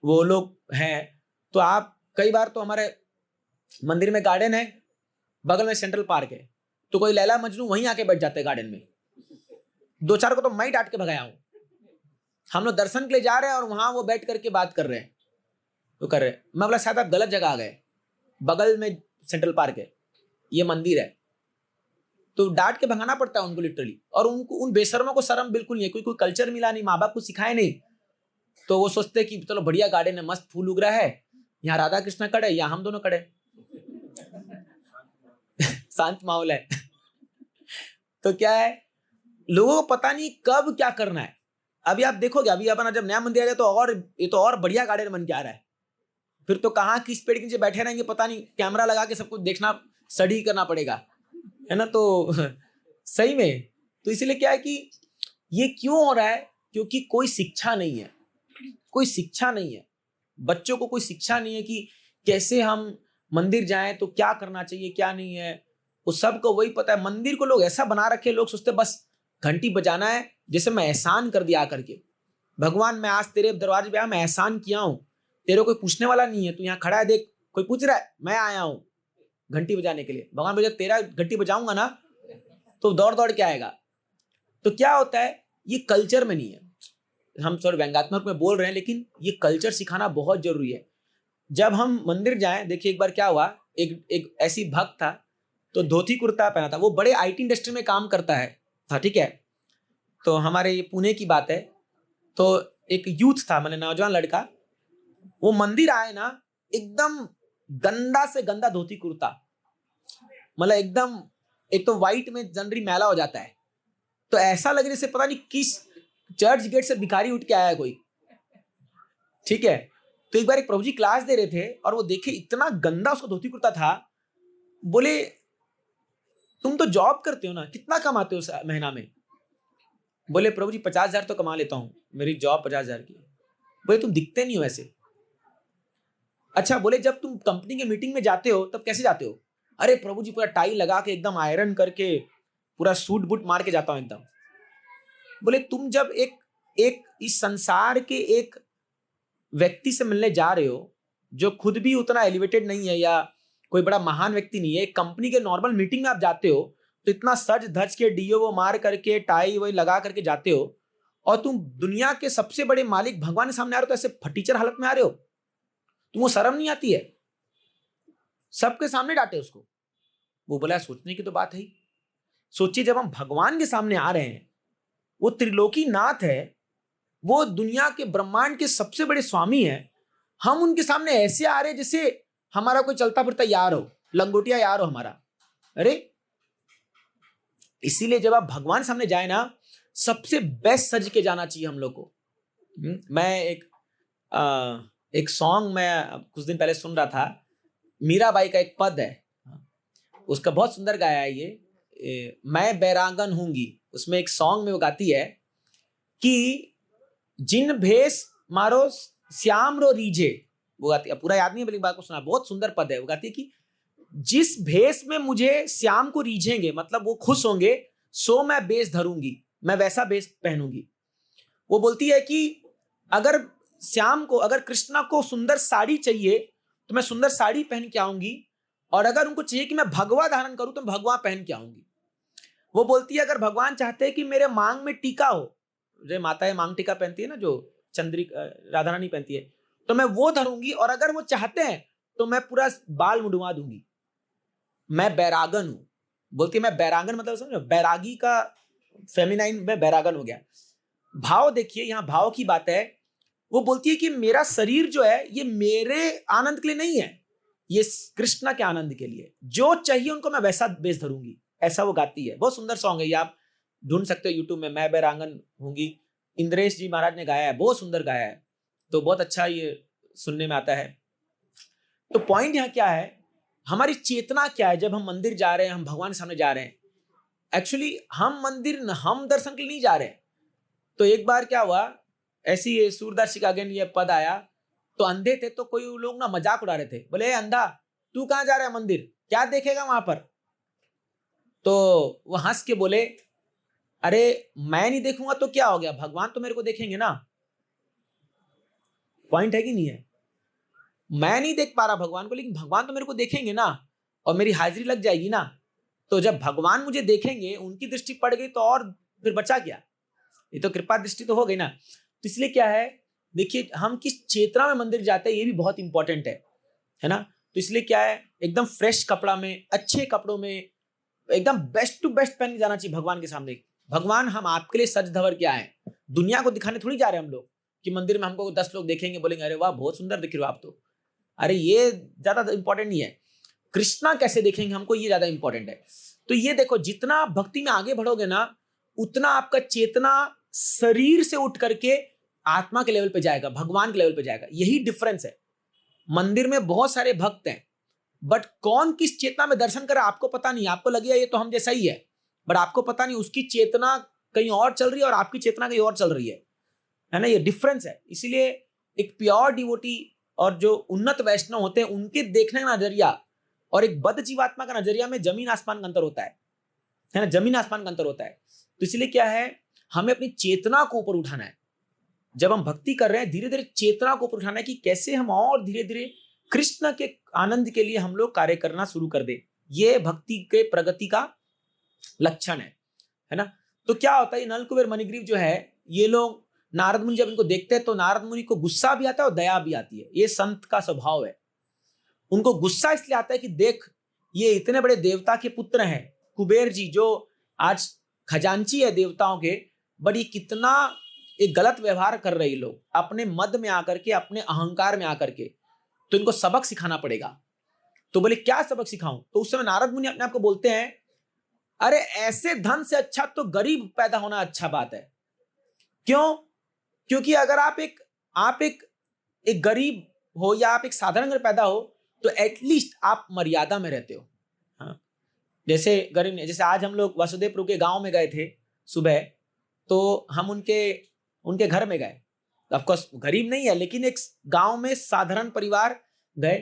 S2: वो लोग हैं। तो आप कई बार तो हमारे मंदिर में गार्डन है, बगल में सेंट्रल पार्क है, तो कोई लैला मजनू वहीं आके बैठ जाते हैं गार्डन में। 2-4 को तो मैं ही डांट के भगाया हूं। हम लोग दर्शन के लिए जा रहे हैं और वहां वो बैठ करके बात कर रहे हैं, तो कर रहे हैं। मैं बोला शायद आप गलत जगह आ गए, बगल में सेंट्रल पार्क है, ये मंदिर है। तो डांट के भगाना पड़ता है उनको लिटरली। और उनको, उन बेशर्मों को शर्म बिल्कुल नहीं है, कोई कल्चर मिला नहीं, माँ बाप को सिखाए नहीं, तो वो सोचते हैं कि चलो बढ़िया गार्डन है, मस्त फूल उग रहा है, यहाँ राधा कृष्ण खड़े, यहाँ हम दोनों खड़े शांत माहौल है तो क्या है, लोगों को पता नहीं कब क्या करना है। अभी आप देखोगे, अभी अपना जब नया मंदिर आ जाए तो और ये तो और बढ़िया गार्डन बन के आ रहा है, फिर तो कहाँ किस पेड़ के नीचे बैठे रहेंगे पता नहीं, कैमरा लगा के सब कुछ देखना, स्टडी करना पड़ेगा, है ना। तो सही में तो इसलिए क्या है कि ये क्यों हो रहा है, क्योंकि कोई शिक्षा नहीं है, कोई शिक्षा नहीं है, बच्चों को कोई शिक्षा नहीं है कि कैसे हम मंदिर जाएं तो क्या करना चाहिए क्या नहीं है। वो सबको वही पता है। मंदिर को लोग ऐसा बना रखे, लोग सोचते बस घंटी बजाना है, जैसे मैं एहसान कर दिया करके, भगवान मैं आज तेरे दरवाजे पे आया, मैं एहसान किया हूं, तेरे कोई पूछने वाला नहीं है, तू यहाँ खड़ा है देख, कोई पूछ रहा है, मैं आया हूं घंटी बजाने के लिए। भगवान बोले तेरा घंटी बजाऊंगा ना तो दौड़ दौड़ के आएगा। तो क्या होता है, ये कल्चर में नहीं है। हम थोड़ा व्यंग्यात्मक में बोल रहे हैं, लेकिन ये कल्चर सिखाना बहुत जरूरी है। जब हम मंदिर जाएं, देखिए एक बार क्या हुआ, एक ऐसी भक्त था, तो धोती कुर्ता पहना था। वो बड़े आईटी इंडस्ट्री में काम करता है था, ठीक है। तो हमारे ये पुणे की बात है। तो एक यूथ था, मतलब नौजवान लड़का, वो मंदिर आए ना, एकदम गंदा से गंदा धोती कुर्ता, मतलब एकदम, एक तो वाइट में जनरली मैला हो जाता है, तो ऐसा लग रहा से पता नहीं किस चर्च गेट से भिखारी उठ के आया है कोई, ठीक है। तो एक बार एक प्रभु जी क्लास दे रहे थे और वो देखे इतना गंदा उसका धोती कुर्ता था। बोले तुम तो जॉब करते हो ना, कितना कमाते हो महीना में? बोले प्रभु जी 50,000 तो कमा लेता हूं, मेरी जॉब 50,000 की। बोले तुम दिखते नहीं हो ऐसे। अच्छा, बोले जब तुम कंपनी के मीटिंग में जाते हो तब कैसे जाते हो? अरे प्रभु जी पूरा टाई लगा के एकदम आयरन करके पूरा सूट बूट मार के जाता हूं एकदम। बोले तुम जब एक इस संसार के एक व्यक्ति से मिलने जा रहे हो जो खुद भी उतना एलिवेटेड नहीं है या कोई बड़ा महान व्यक्ति नहीं है, एक कंपनी के नॉर्मल मीटिंग में आप जाते हो तो इतना सज धज के डीओ वो मार करके टाई वही लगा करके जाते हो, और तुम दुनिया के सबसे बड़े मालिक भगवान के सामने आ रहे हो तो ऐसे फटीचर हालत में आ रहे हो, तुमको शर्म नहीं आती है? सबके सामने डांटे उसको। वो बोला सोचने की तो बात है ही। सोचिए जब हम भगवान के सामने आ रहे हैं, वो त्रिलोकी नाथ है, वो दुनिया के ब्रह्मांड के सबसे बड़े स्वामी हैं, हम उनके सामने ऐसे आ रहे हैं जैसे हमारा कोई चलता फिरता यार हो, लंगोटिया यार हो हमारा। अरे इसीलिए जब आप भगवान सामने जाए ना, सबसे बेस्ट सज के जाना चाहिए हम लोग को। मैं एक सॉन्ग मैं कुछ दिन पहले सुन रहा था, मीराबाई का एक पद है, उसका बहुत सुंदर गाया है ये, मैं बैरांगन हूंगी। उसमें एक सॉन्ग में वो गाती है कि जिन भेष मारो श्याम रो रीझे, वो गाती है, पूरा याद नहीं है बल्कि बात को सुना, बहुत सुंदर पद है। वो गाती है कि जिस भेष में मुझे श्याम को रीझेंगे, मतलब वो खुश होंगे, सो मैं बेस धरूंगी, मैं वैसा बेस पहनूंगी। वो बोलती है कि अगर श्याम को, अगर कृष्णा को सुंदर साड़ी चाहिए तो मैं सुंदर साड़ी पहन के आऊंगी, और अगर उनको चाहिए कि मैं भगवा धारण करूं तो भगवा पहन के आऊंगी। वो बोलती है अगर भगवान चाहते हैं कि मेरे मांग में टीका हो, जो माताएं मांग टीका पहनती है ना, जो चंद्रिका राधा रानी पहनती है, तो मैं वो धरूंगी, और अगर वो चाहते हैं तो मैं पूरा बाल मुंडवा दूंगी। मैं बैरागन हूं। बोलती है मैं बैरागन, मतलब समझो बैरागी का फेमिनाइन में बैरागन हो गया। भाव देखिए, यहां भाव की बात है। वो बोलती है कि मेरा शरीर जो है ये मेरे आनंद के लिए नहीं है, ये कृष्णा के आनंद के लिए, जो चाहिए उनको मैं वैसा बेस धरूंगी, ऐसा वो गाती है। बहुत सुंदर सॉन्ग है ये, आप ढूंढ सकते हो यूट्यूब में, मैं बैरांगन होंगी। इंद्रेश जी महाराज ने गाया है, बहुत सुंदर गाया है, तो बहुत अच्छा ये सुनने में आता है। तो पॉइंट यहाँ क्या है, हमारी चेतना क्या है जब हम मंदिर जा रहे हैं, हम भगवान के सामने जा रहे हैं। एक्चुअली हम मंदिर, हम दर्शन के लिए नहीं जा रहे हैं। तो एक बार क्या हुआ, ऐसी ये सूरदास जी का अगेन ये पद आया, तो अंधे थे तो कोई लोग ना मजाक उड़ा रहे थे, बोले ए अंधा तू कहां जा रहा है मंदिर, क्या देखेगा वहां पर? तो वो हंस के बोले अरे मैं नहीं देखूंगा तो क्या हो गया, भगवान तो मेरे को देखेंगे ना। पॉइंट है कि नहीं है? मैं नहीं देख पा रहा भगवान को, लेकिन भगवान तो मेरे को देखेंगे ना, और मेरी हाजिरी लग जाएगी ना। तो जब भगवान मुझे देखेंगे, उनकी दृष्टि पड़ गई तो और फिर बचा क्या, ये तो कृपा दृष्टि तो हो गई ना। तो इसलिए क्या है, देखिए हम किस चेतना में मंदिर जाते हैं ये भी बहुत इंपॉर्टेंट है ना। तो इसलिए क्या है, एकदम फ्रेश कपड़ा में, अच्छे कपड़ों में, एकदम बेस्ट टू बेस्ट पहन के जाना चाहिए भगवान के सामने। भगवान हम आपके लिए सज धवर के आए, दुनिया को दिखाने थोड़ी जा रहे हैं हम लोग कि मंदिर में हमको 10 लोग देखेंगे बोलेंगे अरे वाह बहुत सुंदर दिख रहे हो आप तो। अरे ये ज्यादा इंपॉर्टेंट नहीं है, कृष्णा कैसे देखेंगे हमको, ये ज्यादा इंपॉर्टेंट है। तो ये देखो, जितना भक्ति में आगे बढ़ोगे ना, उतना आपका चेतना शरीर से उठ करके आत्मा के लेवल पे जाएगा, भगवान के लेवल पे जाएगा। यही डिफरेंस है। मंदिर में बहुत सारे भक्त हैं, बट कौन किस चेतना में दर्शन कर रहा है आपको पता नहीं। आपको लगेगा ये तो हम जैसा ही है, बट आपको पता नहीं उसकी चेतना कहीं और चल रही है और आपकी चेतना कहीं और चल रही है ना। ये डिफरेंस है। इसीलिए एक प्योर डिवोटी और जो उन्नत वैष्णव होते हैं, उनके देखने का नजरिया और एक बद्ध जीवात्मा का नजरिया में जमीन आसमान का अंतर होता है ना, जमीन आसमान का अंतर होता है। तो इसलिए क्या है, हमें अपनी चेतना को ऊपर उठाना है। जब हम भक्ति कर रहे हैं, धीरे धीरे चेतना को ऊपर उठाना है कि कैसे हम और धीरे धीरे कृष्ण के आनंद के लिए हम लोग कार्य करना शुरू कर दे। ये भक्ति के प्रगति का लक्षण है ना। तो क्या होता है, नल कुबेर मणिग्रीव जो है, ये लोग नारद मुनि जब इनको देखते हैं तो नारद मुनि को गुस्सा भी आता है और दया भी आती है। ये संत का स्वभाव है। उनको गुस्सा इसलिए आता है कि देख, ये इतने बड़े देवता के पुत्र हैं, कुबेर जी जो आज खजांची है देवताओं के, बड़ी कितना एक गलत व्यवहार कर रहे लोग अपने मद में आकर के, अपने अहंकार में आकर के, तो इनको सबक सिखाना पड़ेगा। तो बोले क्या सबक सिखाऊं? तो उस समय नारद मुनि अपने आप को बोलते हैं, अरे ऐसे धन से अच्छा तो गरीब पैदा होना अच्छा बात है। क्यों? क्योंकि अगर आप एक गरीब हो या आप एक साधारण घर पैदा हो तो एटलीस्ट आप मर्यादा में रहते हो। हाँ, जैसे गरीब ने, जैसे आज हम लोग वासुदेवपुर के गांव में गए थे सुबह, तो हम उनके घर में गए। ऑफ कोर्स गरीब नहीं है, लेकिन एक गांव में साधारण परिवार गए,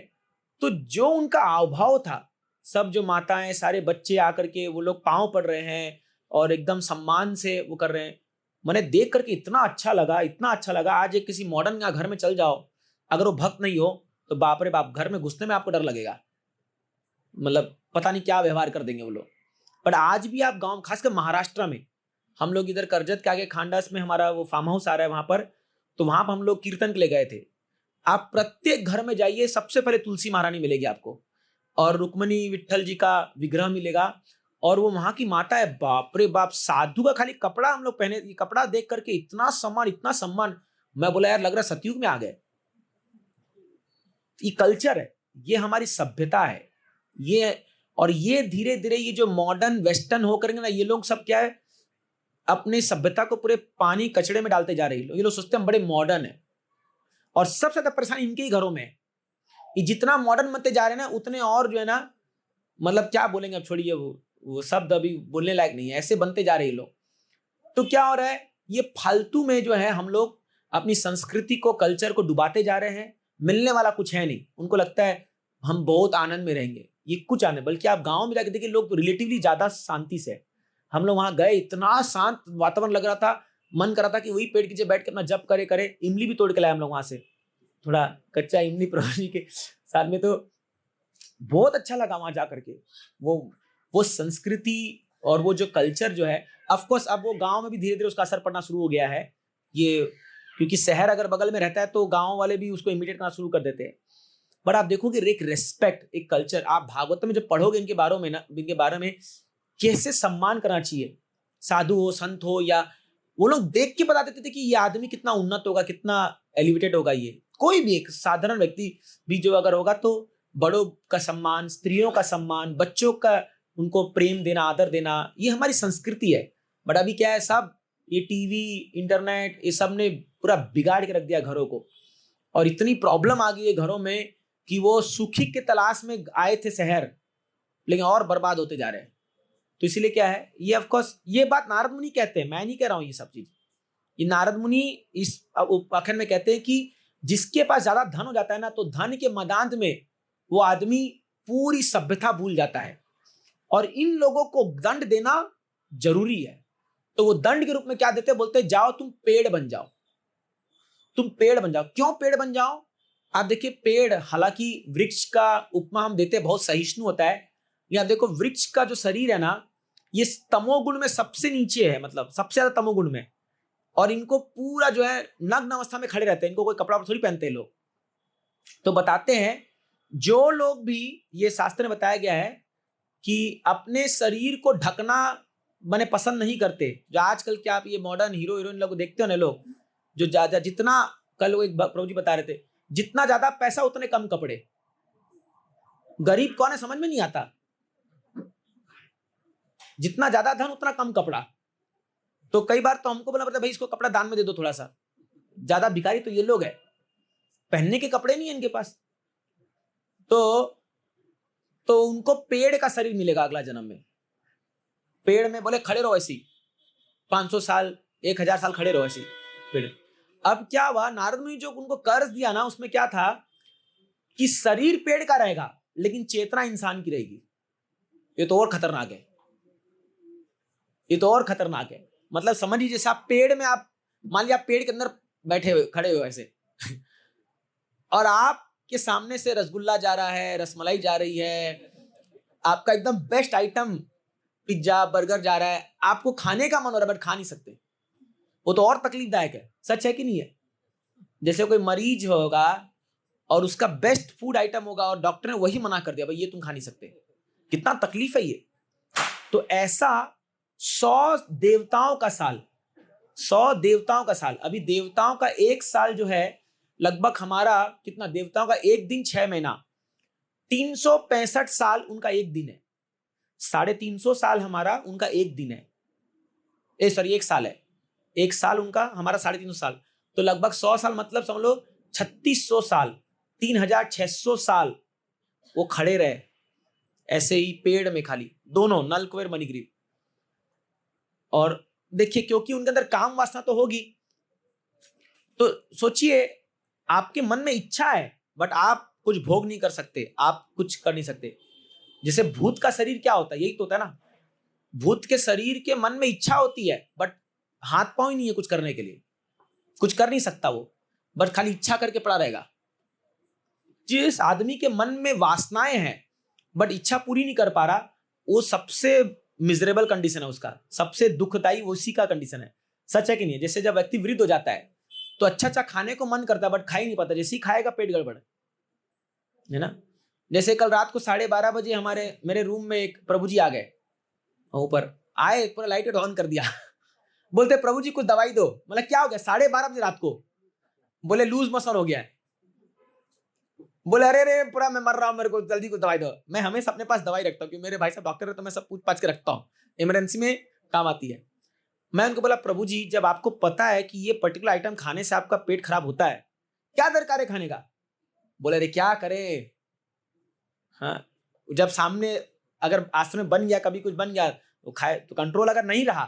S2: तो जो उनका आवभाव था, सब जो माताएं, सारे बच्चे आकर के वो लोग पांव पड़ रहे हैं और एकदम सम्मान से वो कर रहे हैं, मैंने देख करके इतना अच्छा लगा, इतना अच्छा लगा। आज एक किसी मॉडर्न घर में चल जाओ, अगर वो भक्त नहीं हो तो बाप रे बाप, घर में घुसने में आपको डर लगेगा, मतलब पता नहीं क्या व्यवहार कर देंगे वो लोग। पर आज भी आप गांव, खासकर महाराष्ट्र में, हम लोग इधर करजत के आगे खांडास में हमारा वो फार्म हाउस आ रहा है वहां पर, तो वहां पर हम लोग कीर्तन के लिए गए थे। आप प्रत्येक घर में जाइए, सबसे पहले तुलसी महारानी मिलेगी आपको और रुक्मणी विट्ठल जी का विग्रह मिलेगा। और वो वहां की माता है, बाप रे बाप, साधु का खाली कपड़ा हम लोग पहने, ये कपड़ा देख करके इतना सम्मान, इतना सम्मान। मैं बोला यार, लग रहा सतयुग में आ गए। ये कल्चर है, ये हमारी सभ्यता है, ये। और ये धीरे धीरे ये जो मॉडर्न वेस्टर्न हो करेंगे ना, ये लोग सब क्या है, अपने सभ्यता को पूरे पानी कचड़े में डालते जा रहे हैं। ये लोग सोचते हैं हम बड़े मॉडर्न है, और सबसे ज्यादा परेशानी इनके ही घरों में है। ये जितना मॉडर्न बनते जा रहे हैं ना, उतने और जो है ना, मतलब क्या बोलेंगे, अब छोड़िए, वो शब्द अभी बोलने लायक नहीं है, ऐसे बनते जा रहे हैं लोग। तो क्या हो रहा है, ये फालतू में जो है हम लोग अपनी संस्कृति को, कल्चर को डुबाते जा रहे हैं। मिलने वाला कुछ है नहीं। उनको लगता है हम बहुत आनंद में रहेंगे, ये कुछ आनंद, बल्कि आप गांव में जाके देखिए, लोग रिलेटिवली ज्यादा शांति से। हम लोग वहां गए, इतना शांत वातावरण लग रहा था, मन कर रहा था कि वही पेड़ के नीचे बैठ के अपना जप करे करे। इमली भी तोड़ के लाए हम लोग वहां से, थोड़ा कच्चा इमली प्रभु जी के साथ में, तो बहुत अच्छा लगा वहां जाकर के। वो संस्कृति और वो जो कल्चर जो है, ऑफ कोर्स अब वो गांव में भी धीरे धीरे उसका असर पड़ना शुरू हो गया है। ये क्योंकि शहर अगर बगल में रहता है तो गांव वाले भी उसको इमिटेट करना शुरू कर देते हैं। पर आप देखोगे एक रेस्पेक्ट, एक कल्चर, आप भागवत में जब पढ़ोगे इनके बारे में कैसे सम्मान करना चाहिए, साधु हो, संत हो, या वो लोग देख के बता देते थे कि ये आदमी कितना उन्नत होगा, कितना एलिवेटेड होगा। ये कोई भी एक साधारण व्यक्ति भी जो अगर होगा, तो बड़ों का सम्मान, स्त्रियों का सम्मान, बच्चों का उनको प्रेम देना, आदर देना, ये हमारी संस्कृति है। बट अभी क्या है, सब ये टीवी, इंटरनेट, ये सब ने पूरा बिगाड़ के रख दिया घरों को। और इतनी प्रॉब्लम आ गई है घरों में कि वो सुखी के तलाश में आए थे शहर, लेकिन और बर्बाद होते जा रहे हैं। तो इसीलिए क्या है, ये ऑफ कोर्स ये बात नारद मुनि कहते हैं, मैं नहीं कह रहा हूं ये सब चीज। ये नारद मुनि इस उपाख्यान में कहते हैं कि जिसके पास ज्यादा धन हो जाता है ना, तो धन के मदांत में वो आदमी पूरी सभ्यता भूल जाता है। और इन लोगों को दंड देना जरूरी है। तो वो दंड के रूप में क्या देते हैं, बोलते हैं जाओ तुम पेड़ बन जाओ, तुम पेड़ बन जाओ। क्यों पेड़ बन जाओ? आप देखिए, पेड़, हालांकि वृक्ष का उपमा हम देते हैं, बहुत सहिष्णु होता है। या देखो, वृक्ष का जो शरीर है ना, ये तमोगुण में सबसे नीचे है, मतलब सबसे ज्यादा तमोगुण में। और इनको पूरा जो है नग्न अवस्था में खड़े रहते हैं, इनको कोई कपड़ा थोड़ी पहनते हैं लोग। तो बताते हैं, जो लोग भी, ये शास्त्र में बताया गया है कि अपने शरीर को ढकना मैंने पसंद नहीं करते। जो आजकल क्या आप ये मॉडर्न हीरो हीरोइन लोग देखते हो ना, लोग जो ज्यादा, जितना कल वो एक प्रभु जी बता रहे थे, जितना ज्यादा पैसा उतने कम कपड़े। गरीब कौन है समझ में नहीं आता, जितना ज्यादा धन उतना कम कपड़ा। तो कई बार तो हमको बोलना पड़ता है, भाई इसको कपड़ा दान में दे दो थोड़ा सा। ज्यादा भिखारी तो ये लोग है, पहनने के कपड़े नहीं है इनके पास। तो उनको पेड़ का शरीर मिलेगा अगला जन्म में। पेड़ में बोले खड़े रहो ऐसी 500 साल, 1000 साल खड़े रहो ऐसी पेड़। अब क्या हुआ, नारद मुनि जो उनको कर्ज दिया ना, उसमें क्या था कि शरीर पेड़ का रहेगा लेकिन चेतना इंसान की रहेगी। ये तो और खतरनाक है, ये तो और खतरनाक है। मतलब समझिए, जैसे आप पेड़ में, आप मान लिया आप पेड़ के अंदर बैठे हुए, खड़े हुए ऐसे और आपके सामने से रसगुल्ला जा रहा है, रसमलाई जा रही है, आपका एकदम बेस्ट आइटम पिज्जा बर्गर जा रहा है, आपको खाने का मन हो रहा है बट खा नहीं सकते, वो तो और तकलीफदायक है। सच है कि नहीं है? जैसे कोई मरीज होगा और उसका बेस्ट फूड आइटम होगा और डॉक्टर ने वही मना कर दिया, भाई ये तुम खा नहीं सकते, कितना तकलीफ है ये। तो ऐसा 100 देवताओं का साल, 100 देवताओं का साल, अभी देवताओं का एक साल जो है लगभग हमारा कितना, देवताओं का एक दिन 6 महीना, 365 साल उनका एक दिन है, 350 साल हमारा उनका एक दिन है, सॉरी एक साल है, एक साल उनका हमारा 350 साल, तो लगभग 100 साल मतलब समझ लो 3600 साल, 3600 साल वो खड़े रहे ऐसे ही पेड़ में, खाली दोनों नल कुबेर मणिग्रीव। और देखिए क्योंकि उनके अंदर काम वासना तो होगी, तो सोचिए आपके मन में इच्छा है बट आप कुछ भोग नहीं कर सकते, आप कुछ कर नहीं सकते। जैसे भूत का शरीर क्या होता है, यही तो होता है ना, भूत के शरीर के मन में इच्छा होती है बट हाथ पांव ही नहीं है कुछ करने के लिए, कुछ कर नहीं सकता वो, बस खाली इच्छा करके पड़ा रहेगा। जिस आदमी के मन में वासनाएं हैं बट इच्छा पूरी नहीं कर पा रहा, वो सबसे मिजरेबल कंडीशन है उसका, सबसे दुखदाई उसी का कंडीशन है। सच है कि नहीं? जैसे जब व्यक्ति वृद्ध हो जाता है तो अच्छा अच्छा खाने को मन करता है बट खा ही नहीं पाता, जैसे ही खाएगा पेट गड़बड़ है ना। जैसे कल रात को 12:30 बजे मेरे रूम में एक प्रभु जी आ गए, ऊपर आए, पूरा लाइट ऑन कर दिया बोलते प्रभु जी कुछ दवाई दो। मतलब क्या हो गया 12:30 बजे रात को? बोले लूज मोशन हो गया है। बोले अरे रे पूरा मैं मर रहा हूं, मेरे को जल्दी कुछ दवाई दो। मैं हमेशा अपने पास दवाई रखता हूँ क्योंकि मेरे भाई साहब डॉक्टर है, तो मैं सब पूछ पाछ के रखता हूँ, इमरजेंसी में काम आती है। मैं उनको बोला प्रभु जी जब आपको पता है कि ये पर्टिकुलर आइटम खाने से आपका पेट खराब होता है, क्या दरकार है खाने का? बोले अरे क्या करे, हाँ जब सामने अगर आश्रम में बन गया, कभी कुछ बन गया तो खाए, तो कंट्रोल अगर नहीं रहा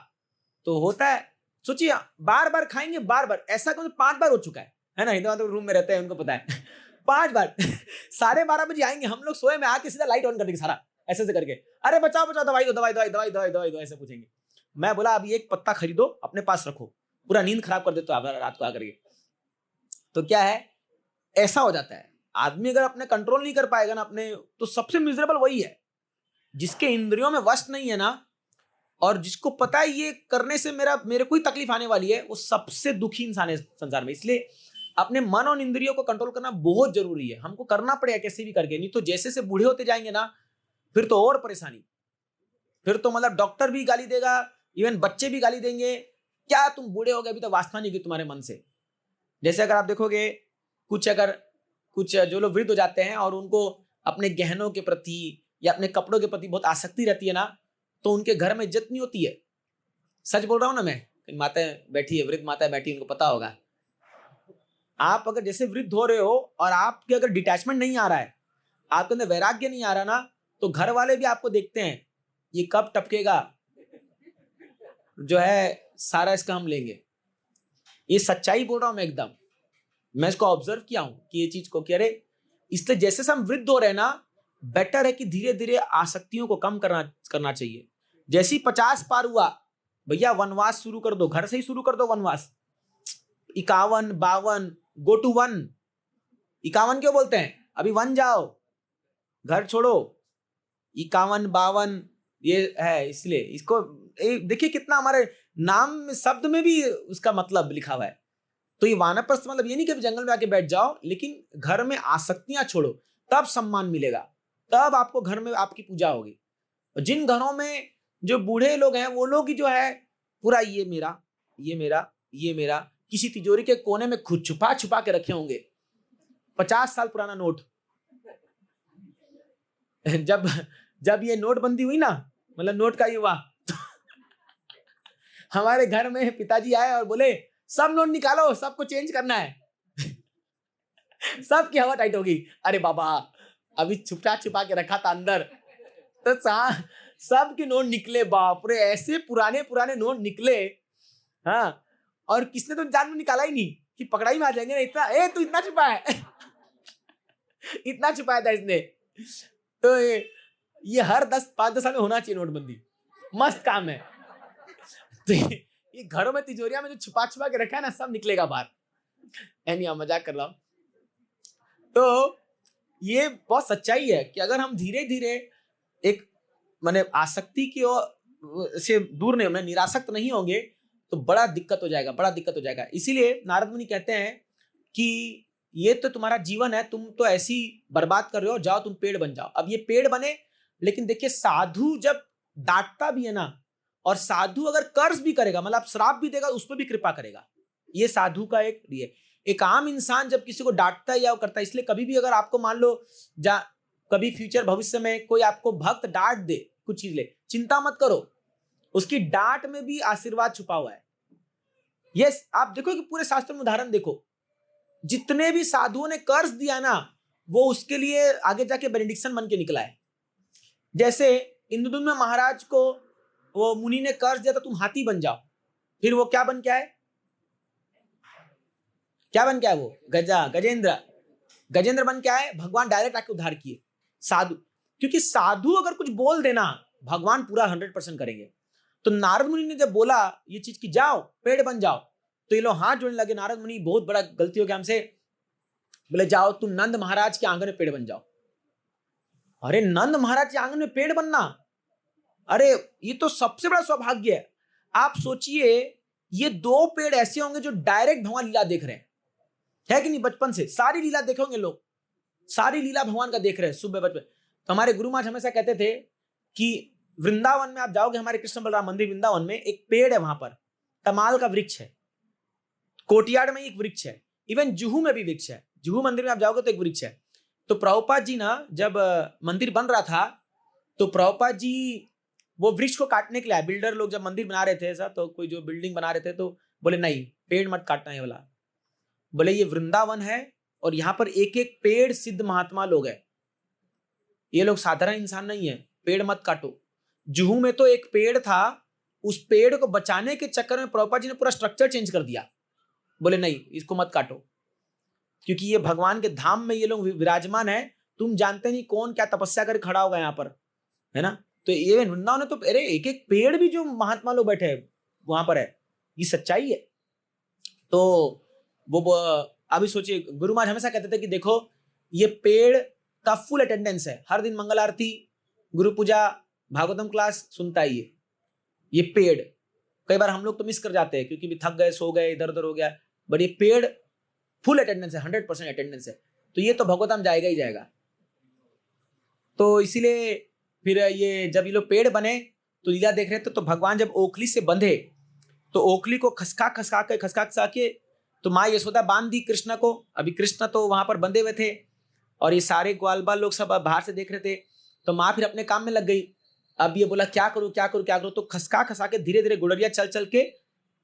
S2: तो होता है। सोचिए बार बार खाएंगे, बार बार, ऐसा कौन 5 बार हो चुका है ना। हिंदू तो रूम में रहते हैं, उनको पता है 5 बार 12:30 बजे आएंगे हम लोग, सोए में आके सीधा लाइट ऑन कर देंगे सारा, ऐसे करके, अरे बचाओ बचाओ, दवाई दो दवाई दवाई दवाई दवाई दवाई दो, ऐसे पूछेंगे। मैं बोला अभी एक पत्ता खरीदो अपने पास रखो, पूरा नींद खराब कर देते हो आप रात को आकर के। तो क्या है, ऐसा हो जाता है। आदमी अगर अपने कंट्रोल नहीं कर पाएगा ना अपने, तो सबसे मिजरेबल वही है जिसके इंद्रियों में वश नहीं है ना, और जिसको पता है ये करने से मेरे कोई तकलीफ आने वाली है, वो सबसे दुखी इंसान है संसार में। इसलिए अपने मन और इंद्रियों को कंट्रोल करना बहुत जरूरी है, हमको करना पड़ेगा कैसे भी करके, नहीं तो जैसे से बूढ़े होते जाएंगे ना फिर तो और परेशानी, फिर तो मतलब डॉक्टर भी गाली देगा, इवन बच्चे भी गाली देंगे, क्या तुम बूढ़े हो गए अभी तो वासना नहीं की तुम्हारे मन से। जैसे अगर आप देखोगे कुछ जो लोग वृद्ध हो जाते हैं और उनको अपने गहनों के प्रति या अपने कपड़ों के प्रति बहुत आसक्ति रहती है ना, तो उनके घर में इज्जत नहीं होती है। सच बोल रहा हूं ना मैं, माताएं बैठी है, वृद्ध माताएं बैठी, उनको पता होगा। आप अगर जैसे वृद्ध हो रहे हो और आपके अगर डिटैचमेंट नहीं आ रहा है, आपके अंदर वैराग्य नहीं आ रहा ना, तो घर वाले भी आपको देखते हैं ये कब टपकेगा, जो है सारा इसका हम लेंगे। ये सच्चाई बोल रहा हूं मैं एकदम, मैं इसको ऑब्जर्व किया हूं कि ये चीज को, कि अरे इसलिए जैसे हम वृद्ध हो रहे हैं ना, बेटर है कि धीरे धीरे आसक्तियों को कम करना चाहिए। जैसे ही 50 पार हुआ, भैया वनवास शुरू कर दो, घर से ही शुरू कर दो वनवास। 51 52 गो टू 1, 51 क्यों बोलते हैं, अभी 1 जाओ, घर छोड़ो। 51 52 ये है, इसलिए इसको देखिए कितना हमारे नाम में, शब्द में भी उसका मतलब लिखा हुआ है। तो ये वानप्रस्थ मतलब ये नहीं कि जंगल में आके बैठ जाओ, लेकिन घर में आसक्तियां छोड़ो, तब सम्मान मिलेगा, तब आपको घर में आपकी पूजा होगी। और जिन घरों में जो बूढ़े लोग हैं, वो लोग ही जो है पूरा ये मेरा ये मेरा ये मेरा, किसी तिजोरी के कोने में खुद छुपा छुपा के रखे होंगे 50 साल पुराना नोट। जब ये नोटबंदी हुई ना, मतलब नोट का ये हुआ, तो हमारे घर में पिताजी आए और बोले सब नोट निकालो, सबको चेंज करना है सबकी हवा टाइट होगी। अरे बाबा अभी छुपा के रखा था अंदर, तो सब के नोट निकले, बाप रे ऐसे पुराने पुराने नोट निकले। हाँ, और किसने तो जान में निकाला ही नहीं कि पकड़ाई में आ जाएंगे ना, इतना तू इतना छुपा है इतना छुपाया था इसने। तो ये हर 5-10 साल में होना चाहिए नोटबंदी, मस्त काम है। तो ये घरों में तिजोरिया में जो छुपा के रखा है ना, सब निकलेगा बाहर। एनी मजाक कर रहा हूं। तो ये बहुत सच्चाई है कि अगर हम धीरे धीरे एक माने आसक्ति की ओर से दूर नहीं होंगे, निरासक्त नहीं होंगे, तो बड़ा दिक्कत हो जाएगा, बड़ा दिक्कत हो जाएगा। इसीलिए नारद मुनि कहते हैं कि ये तो तुम्हारा जीवन है, तुम तो ऐसी बर्बाद कर रहे हो, जाओ तुम पेड़ बन जाओ। अब ये पेड़ बने, लेकिन देखिए साधु जब डांटता भी है ना, और साधु अगर कर्ज भी करेगा, मतलब श्राप भी देगा, उस पर भी कृपा करेगा। ये साधु का एक आम इंसान जब किसी को डांटता है या वो करता है, इसलिए कभी भी अगर आपको मान लो कभी फ्यूचर भविष्य में कोई आपको भक्त डांट दे कुछ चीज ले, चिंता मत करो, उसकी डांट में भी आशीर्वाद छुपा हुआ है। यस, आप देखो कि पूरे शास्त्र में उदाहरण देखो, जितने भी साधुओं ने कर्ज दिया ना, वो उसके लिए आगे जाके बेनेडिक्शन बन के निकला है। जैसे इंद्रद्युम्न महाराज को वो मुनि ने कर्ज दिया था, तुम हाथी बन जाओ, फिर वो क्या बन के आए, क्या बन के आए, वो गजेंद्र बन के आए। भगवान डायरेक्ट आके उद्धार किए साधु, क्योंकि साधु अगर कुछ बोल देना, भगवान पूरा 100% करेंगे। तो नारद मुनि ने जब बोला ये चीज की जाओ पेड़ बन जाओ, तो ये लोग हाथ जोड़ने लगे, नारद मुनि बहुत बड़ा गलती हो गया हमसे, बोले जाओ तुम नंद महाराज के आंगन में पेड़ बन जाओ। अरे नंद महाराज के आंगन में पेड़ बनना, अरे ये तो सबसे बड़ा सौभाग्य है। आप सोचिए ये 2 पेड़ ऐसे होंगे जो डायरेक्ट भगवान लीला देख रहे हैं, है कि नहीं? बचपन से सारी लीला देखे होंगे लोग, सारी लीला भगवान का देख रहे हैं सुबह बचपन। तो हमारे गुरु महाराज हमेशा कहते थे कि वृंदावन में आप जाओगे, हमारे कृष्ण बलराम मंदिर वृंदावन में एक पेड़ है, वहां पर तमाल का वृक्ष है, कोटियाड़ में एक वृक्ष है, इवन जुहू में भी वृक्ष है, जुहू मंदिर में आप जाओगे तो एक वृक्ष है। तो प्रभुपाद जी ना जब मंदिर बन रहा था, तो प्रभुपाद जी वो वृक्ष को काटने के लिए आए। बिल्डर लोग जब मंदिर बना रहे थे ऐसा, तो कोई जो बिल्डिंग बना रहे थे, तो बोले नहीं पेड़ मत काटना है वाला, बोले ये वृंदावन है और यहाँ पर एक एक पेड़ सिद्ध महात्मा लोग हैं, ये लोग साधारण इंसान नहीं है, पेड़ मत काटो। जुहू में तो एक पेड़ था, उस पेड़ को बचाने के चक्कर में प्रभुपाद जी ने पूरा स्ट्रक्चर चेंज कर दिया, बोले नहीं इसको मत काटो, क्योंकि ये भगवान के धाम में ये लोग विराजमान है, तुम जानते नहीं कौन क्या तपस्या कर खड़ा होगा यहाँ पर, है ना। तो ये वृंदावन ने तो अरे एक एक पेड़ भी जो महात्मा लोग बैठे हैं वहां पर है, ये सच्चाई है। तो वो अभी सोचिए, गुरु महाराज हमेशा कहते थे कि देखो ये पेड़ का फुल अटेंडेंस है, हर दिन मंगल आरती, गुरु पूजा, भागवतम क्लास सुनता है ये पेड़। कई बार हम लोग तो मिस कर जाते हैं क्योंकि भी थक गए, सो गए, इधर उधर हो गया, बट ये पेड़ फुल अटेंडेंस है, 100% अटेंडेंस है, तो ये तो भगवतम जाएगा ही जाएगा। तो इसीलिए फिर ये जब ये लोग पेड़ बने तो लीला देख रहे थे, तो भगवान जब ओखली से बंधे, तो ओखली को खसका के तो माँ यशोदा बांध दी कृष्ण को। अभी कृष्ण तो वहां पर बंधे हुए थे और ये सारे ग्वाल बाल लोग सब बाहर से देख रहे थे, तो माँ फिर अपने काम में लग गई। अब ये बोला क्या करूं क्या करूं क्या करूं, तो खसका के धीरे धीरे गुड़रिया चल चल के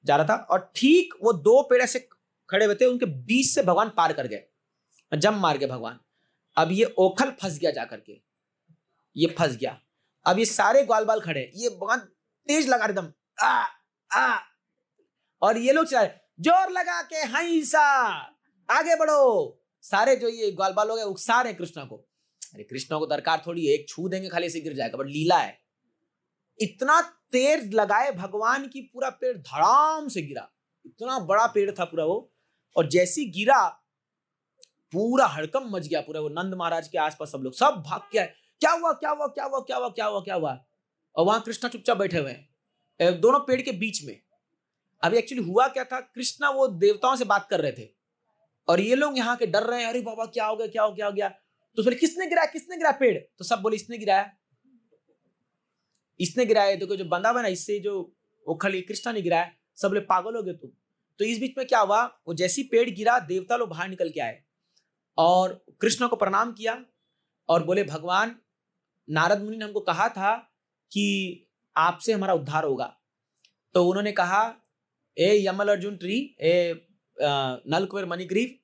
S2: जा रहा था, और ठीक वो 2 पेड़ ऐसे खड़े हुए थे, उनके बीच से भगवान पार कर गए, जम मार गए भगवान। अब ये ओखल फंस गया जाकर के, ये फंस गया। अब ये सारे ग्वाल बाल खड़े, ये भगवान तेज लगा एकदम आ, और ये लोग चलाए जोर लगा के हंसा आगे बढ़ो। सारे जो ये ग्वाल बाल लोग उकसा रहे कृष्णा को, अरे कृष्णा को दरकार थोड़ी है, एक छू देंगे खाली से गिर जाएगा, बट लीला है। इतना तेज लगाए भगवान की, पूरा पेड़ धड़ाम से गिरा, इतना बड़ा पेड़ था पूरा वो, और जैसी गिरा पूरा हड़कम मच गया पूरा। वो नंद महाराज के आसपास सब लोग सब भाग के आए, क्या हुआ क्या हुआ क्या हुआ क्या हुआ क्या हुआ क्या हुआ, और वहां कृष्णा चुपचाप बैठे हुए हैं दोनों पेड़ के बीच में। अभी एक्चुअली हुआ क्या था, कृष्णा वो देवताओं से बात कर रहे थे और ये लोग यहाँ के डर रहे हैं, अरे बाबा क्या हो गया क्या हो गया। तो बोले किसने गिराया पेड़, तो सब बोले इसने गिराया। देखो जो बंदा बना इससे जो ओखली कृष्णा ने गिराया, सब बोले पागल हो गए तुम। तो इस बीच में क्या हुआ, वो जैसी पेड़ गिरा देवता लोग बाहर निकल के आए और कृष्ण को प्रणाम किया और बोले भगवान नारद मुनि ने हमको कहा था कि आपसे हमारा उद्धार होगा। तो उन्होंने कहा ए यमल अर्जुन ट्री, ए नलकुबर मणिग्रीव,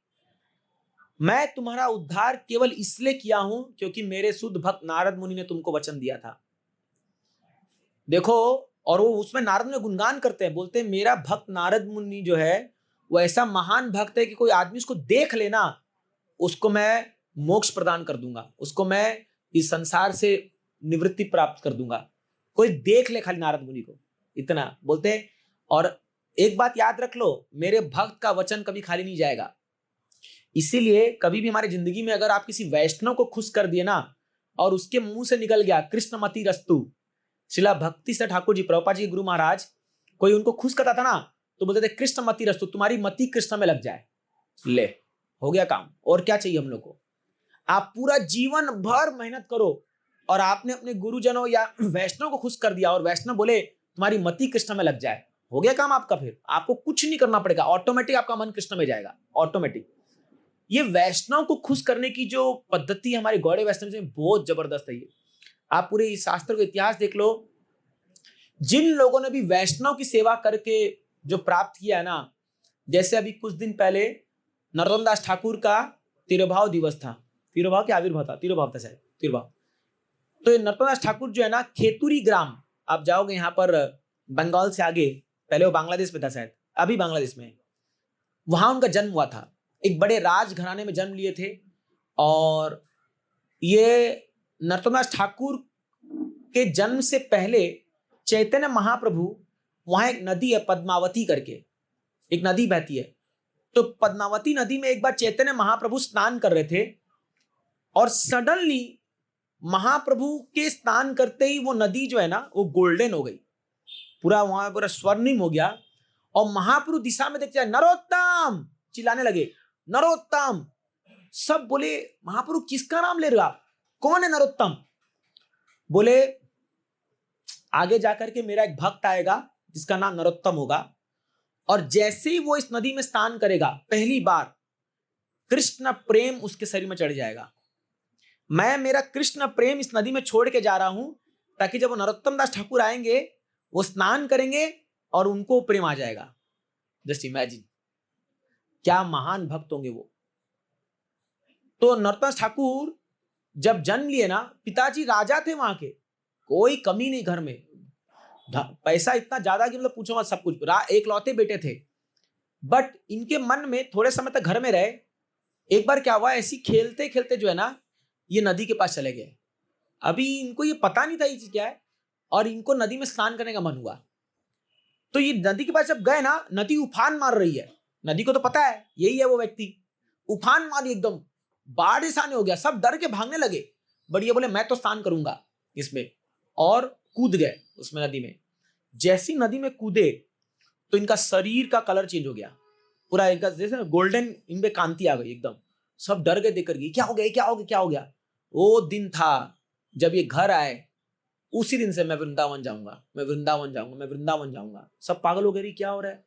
S2: मैं तुम्हारा उद्धार केवल इसलिए किया हूं क्योंकि मेरे शुद्ध भक्त नारद मुनि ने तुमको वचन दिया था। देखो, और वो उसमें नारद मुनि गुणगान करते हैं, बोलते हैं मेरा भक्त नारद मुनि जो है वो ऐसा महान भक्त है कि कोई आदमी उसको देख लेना, उसको मैं मोक्ष प्रदान कर दूंगा, उसको मैं इस संसार से निवृत्ति प्राप्त कर दूंगा, कोई देख ले खाली नारद मुनि को, इतना बोलते हैं। और एक बात याद रख लो, मेरे भक्त का वचन कभी खाली नहीं जाएगा। इसीलिए कभी भी हमारी जिंदगी में अगर आप किसी वैष्णव को खुश कर दिए ना, और उसके मुंह से निकल गया कृष्णमति रस्तु, शिला भक्ति से ठाकुर जी, प्रभुपाद जी गुरु महाराज, कोई उनको खुश करता था ना तो बोलते थे कृष्ण मति रस्तु, तुम्हारी मति कृष्ण में लग जाए, ले हो गया काम। और क्या चाहिए हम लोग को? आप पूरा जीवन भर मेहनत करो और आपने अपने गुरुजनों या वैष्णव को खुश कर दिया और वैष्णव बोले तुम्हारी मति कृष्ण में लग जाए, हो गया काम आपका। फिर आपको कुछ नहीं करना पड़ेगा, ऑटोमेटिक आपका मन कृष्ण में जाएगा, ऑटोमेटिक। ये वैष्णव को खुश करने की जो पद्धति हमारे गौड़े वैष्णव में बहुत जबरदस्त है। ये आप पूरे इस शास्त्र का इतिहास देख लो, जिन लोगों ने भी वैष्णव की सेवा करके जो प्राप्त किया है ना, जैसे अभी कुछ दिन पहले नरोत्तम दास ठाकुर का तिरुभाव दिवस था, तिरुभाव के आविर्भाव था, तिरुभाव था शायद, तिरुभाव। तो ये नरोत्तम दास ठाकुर जो है ना, खेतुरी ग्राम, आप जाओगे यहाँ पर बंगाल से आगे, पहले वो बांग्लादेश में था शायद, अभी बांग्लादेश में, वहां उनका जन्म हुआ था। एक बड़े राजघराने में जन्म लिए थे। और ये नरोत्तम दास ठाकुर के जन्म से पहले चैतन्य महाप्रभु, वहां एक नदी है पद्मावती करके, एक नदी बहती है, तो पद्मावती नदी में एक बार चैतन्य महाप्रभु स्नान कर रहे थे और सडनली महाप्रभु के स्नान करते ही वो नदी जो है ना वो गोल्डन हो गई, पूरा वहां पूरा स्वर्णिम हो गया। और महाप्रभु दिशा में देखते नरोत्तम चिल्लाने लगे, नरोत्तम। सब बोले महाप्रभु किसका नाम ले रहे हो आप, कौन है नरोत्तम? बोले आगे जाकर के मेरा एक भक्त आएगा जिसका नाम नरोत्तम होगा, और जैसे ही वो इस नदी में स्नान करेगा पहली बार, कृष्ण प्रेम उसके शरीर में चढ़ जाएगा। मैं मेरा कृष्ण प्रेम इस नदी में छोड़ के जा रहा हूं, ताकि जब वो नरोत्तम दास ठाकुर आएंगे वो स्नान करेंगे और उनको प्रेम आ जाएगा। जस्ट इमेजिन, क्या महान भक्त होंगे वो। तो नरोत्तम दास ठाकुर जब जन्म लिए ना, पिताजी राजा थे वहां के, कोई कमी नहीं घर में, पैसा इतना ज्यादा कि मतलब पूछो मत, सब कुछ, एक लौते बेटे थे। बट इनके मन में थोड़े समय तक घर में रहे। एक बार क्या हुआ, ऐसी खेलते खेलते जो है ना ये नदी के पास चले गए। अभी इनको ये पता नहीं था ये चीज क्या है, और इनको नदी में स्नान करने का मन हुआ। तो ये नदी के पास जब गए ना, नदी उफान मार रही है, नदी को तो पता है यही है वो व्यक्ति, उफान मारी एकदम, बाढ़ आने हो गया, सब डर के भागने लगे। बट ये बोले मैं तो स्नान करूंगा इसमें, और कूद गए उसमें नदी में। जैसी नदी में कूदे तो इनका शरीर का कलर चेंज हो गया, पूरा इनका जैसे गोल्डन, इनपे कांति आ गई एकदम। सब डर गए देख करके, क्या हो गया क्या हो गया क्या हो गया। वो दिन था जब ये घर आए, उसी दिन से मैं वृंदावन जाऊंगा, मैं वृंदावन जाऊंगा, मैं वृंदावन जाऊंगा। सब पागल हो गए, क्या हो रहा है।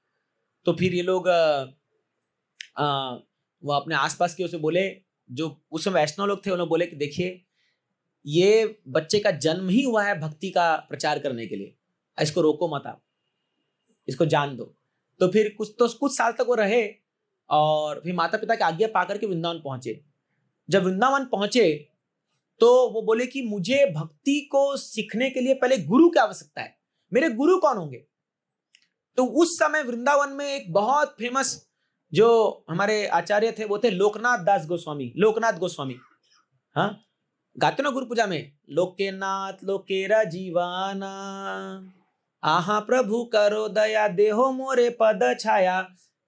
S2: तो फिर ये लोग वो अपने आसपास के उसे बोले, जो उस वैष्णव लोग थे, उन्होंने बोले कि देखिए ये बच्चे का जन्म ही हुआ है भक्ति का प्रचार करने के लिए, इसको रोको मत आप, इसको जान दो। तो फिर कुछ साल तक वो रहे, और फिर माता पिता की आज्ञा पाकर के वृंदावन पहुंचे। जब वृंदावन पहुंचे तो वो बोले कि मुझे भक्ति को सीखने के लिए पहले गुरु की आवश्यकता है, मेरे गुरु कौन होंगे। तो उस समय वृंदावन में एक बहुत फेमस जो हमारे आचार्य थे वो थे लोकनाथ दास गोस्वामी, लोकनाथ गोस्वामी। हाँ, गाते ना गुरु पूजा में, लोके नाथ लोकेरा जीवाना, आहा प्रभु करो दया देहो मोरे पद छाया।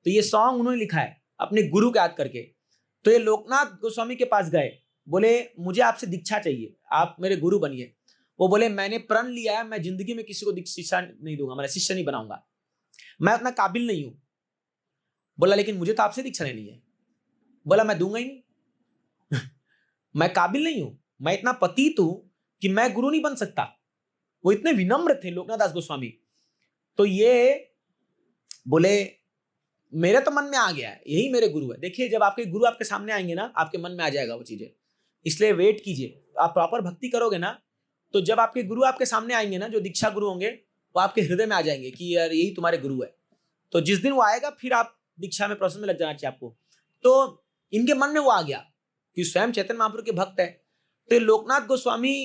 S2: तो ये सॉन्ग उन्होंने लिखा है अपने गुरु को याद करके। तो ये लोकनाथ गोस्वामी के पास गए, बोले मुझे आपसे दीक्षा चाहिए, आप मेरे गुरु बनिए। वो बोले मैंने प्रण लिया है, मैं जिंदगी में किसी को शिक्षा नहीं दूंगा, मैं शिष्य नहीं बनाऊंगा, मैं उतना काबिल नहीं हूं। बोला लेकिन मुझे तो आपसे दीक्षा लेनी है। बोला मैं दूंगा ही नहीं मैं काबिल नहीं हूं, मैं इतना पतित हूं कि मैं गुरु नहीं बन सकता। वो इतने विनम्र थे लोकनाथ दास गोस्वामी। तो ये बोले मेरे तो मन में आ गया है, यही मेरे गुरु है। देखिए जब आपके गुरु आपके सामने आएंगे ना, आपके मन में आ जाएगा वो चीजें, इसलिए वेट कीजिए। आप प्रॉपर भक्ति करोगे ना, तो जब आपके गुरु आपके सामने आएंगे ना, जो दीक्षा गुरु होंगे, वो आपके हृदय में आ जाएंगे कि यार यही तुम्हारे गुरु है। तो जिस दिन वो आएगा फिर आप दीक्षा में प्रोसेस में लग जाना चाहिए आपको। तो इनके मन में वो आ गया कि स्वयं चैतन्य महाप्रभु के भक्त है। तो लोकनाथ गोस्वामी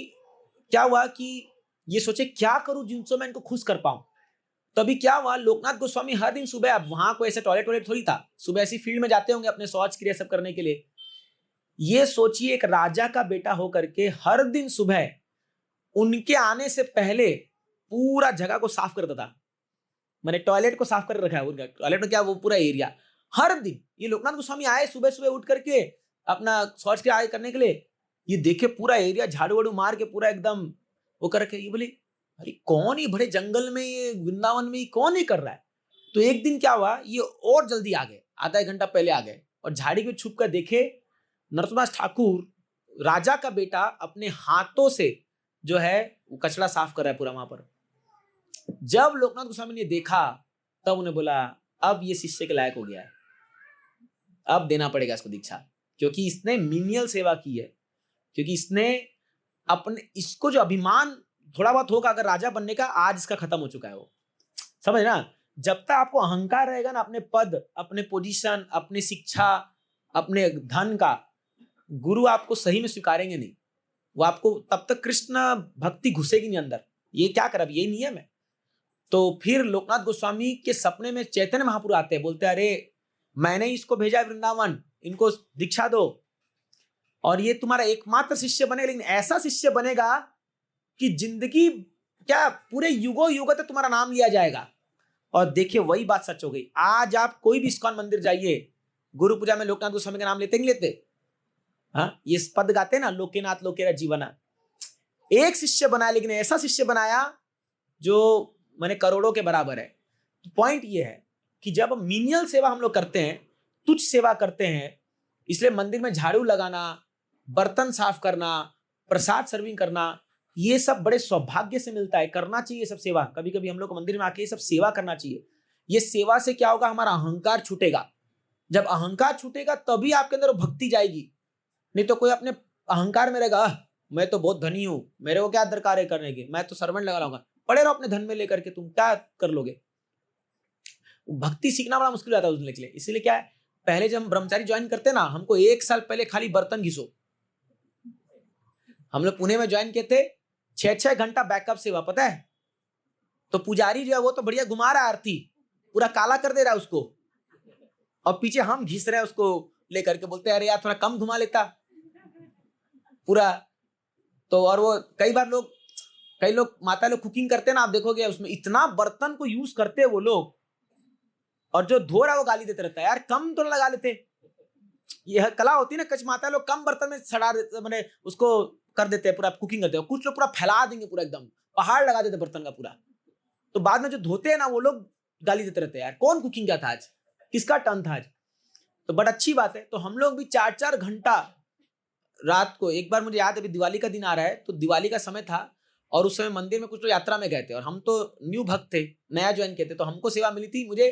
S2: क्या हुआ कि ये सोचे क्या करूं जिनसे मैं इनको खुश कर पाऊं। तभी क्या हुआ, लोकनाथ गोस्वामी हर दिन सुबह, अब वहां कोई ऐसे टॉयलेट थोड़ी था, सुबह ऐसी फील्ड में जाते होंगे अपने शौच क्रिया सब करने के लिए। ये सोचिए एक राजा का बेटा होकर के हर दिन सुबह उनके आने से पहले पूरा जगह को साफ करता था। मैंने टॉयलेट को साफ कर रखा है उनका, टॉयलेट में क्या वो पूरा एरिया हर दिन। ये लोकनाथ गोस्वामी आए सुबह सुबह उठ करके अपना शौच क्रिया करने के लिए, ये देखे पूरा एरिया झाड़ू वाड़ू मार के पूरा एकदम वो कर रखे। ये बोले अरे कौन ही बड़े जंगल में, ये वृंदावन में, ये कौन ही कर रहा है। तो एक दिन क्या हुआ, ये और जल्दी आ गए, आधा एक घंटा पहले आ गए, और झाड़ी में छुप कर देखे नरसोदास ठाकुर राजा का बेटा अपने हाथों से जो है वो कचरा साफ कर रहा है पूरा वहां पर। जब लोकनाथ गोस्वामी ने देखा तब उन्हें बोला अब ये शिष्य के लायक हो गया है, अब देना पड़ेगा इसको दीक्षा, क्योंकि इसने मिनियल सेवा की है, क्योंकि इसने अपने, इसको जो अभिमान थोड़ा बहुत होगा अगर राजा बनने का, आज इसका खत्म हो चुका है वो, समझ ना। जब तक आपको अहंकार रहेगा ना अपने पद, अपने पोजीशन, अपने शिक्षा, अपने धन का, गुरु आपको सही में स्वीकारेंगे नहीं, वो आपको तब तक कृष्ण भक्ति घुसेगी नहीं अंदर। ये क्या कर, अब यही नियम है। तो फिर लोकनाथ गोस्वामी के सपने में चैतन्य महाप्रभु आते हैं, बोलते हैं अरे मैंने इसको भेजा वृंदावन, इनको दीक्षा दो, और ये तुम्हारा एकमात्र शिष्य बनेगा, लेकिन ऐसा शिष्य बनेगा कि जिंदगी क्या पूरे युगों युगों तक तुम्हारा नाम लिया जाएगा। और देखिए वही बात सच हो गई। आज आप कोई भी इस्कॉन मंदिर जाइए, गुरु पूजा में लोकनाथ गोस्वामी का नाम लेते नहीं लेते? हाँ, ये पद गाते ना, लोकेनाथ लोकेरा जीवना। एक शिष्य बनाया, लेकिन ऐसा शिष्य बनाया जो माने करोड़ों के बराबर है। तो पॉइंट ये है कि जब मिनियल सेवा हम लोग करते हैं, तुच्छ सेवा करते हैं, इसलिए मंदिर में झाड़ू लगाना, बर्तन साफ करना, प्रसाद सर्विंग करना, ये सब बड़े सौभाग्य से मिलता है, करना चाहिए सब सेवा। कभी कभी हम लोग को मंदिर में आके ये सब सेवा करना चाहिए। ये सेवा से क्या होगा, हमारा अहंकार छूटेगा। जब अहंकार छूटेगा तभी आपके अंदर भक्ति जाएगी। नहीं तो कोई अपने अहंकार में रहेगा, मैं तो बहुत धनी हूं, मेरे को क्या दरकार है करने की, मैं तो सर्वेंट लगा लाऊंगा, पड़े रहो अपने धन में लेकर के, तुम क्या कर लोगे। भक्ति सीखना बड़ा मुश्किल रहता है उसके लिए। इसीलिए क्या है, पहले जब हम ब्रह्मचारी ज्वाइन करते ना, हमको 1 साल पहले खाली बर्तन घिसो। हम लोग पुणे में ज्वाइन किए थे, 6-6 घंटा बैकअप सेवा, पता है। तो पुजारी जो है वो तो बढ़िया घुमा रहा है आरती, पूरा काला कर दे रहा है उसको, और पीछे हम घिस रहे हैं उसको लेकर के, बोलते हैं अरे यार थोड़ा कम घुमा लेता पूरा। तो और वो कई लोग माता लोग कुकिंग करते हैं ना, आप देखोगे उसमें इतना बर्तन को यूज करते हैं वो लोग, और जो धो रहा है वो गाली देते रहता है, यार कम तो लगा लेते। यह कला होती है ना, कच माता लोग कम बर्तन में सड़ा देते, मैंने उसको कर देते हैं, पूरा कुकिंग करते हैं। कुछ लोग पूरा फैला देंगे, पूरा एकदम पहाड़ लगा देते बर्तन का पूरा। तो बाद में जो धोते हैं ना वो लोग गाली देते रहते हैं, यार कौन कुकिंग किया था आज, किसका टर्न था आज। तो बड़ा अच्छी बात है। तो हम लोग भी 4-4 घंटा रात को, एक बार मुझे याद है अभी दिवाली का दिन आ रहा है, तो दिवाली का समय था, और उस समय मंदिर में कुछ लोग यात्रा में गए थे, और हम तो न्यू भक्त थे, नया ज्वाइन किए थे। तो हमको सेवा मिली थी मुझे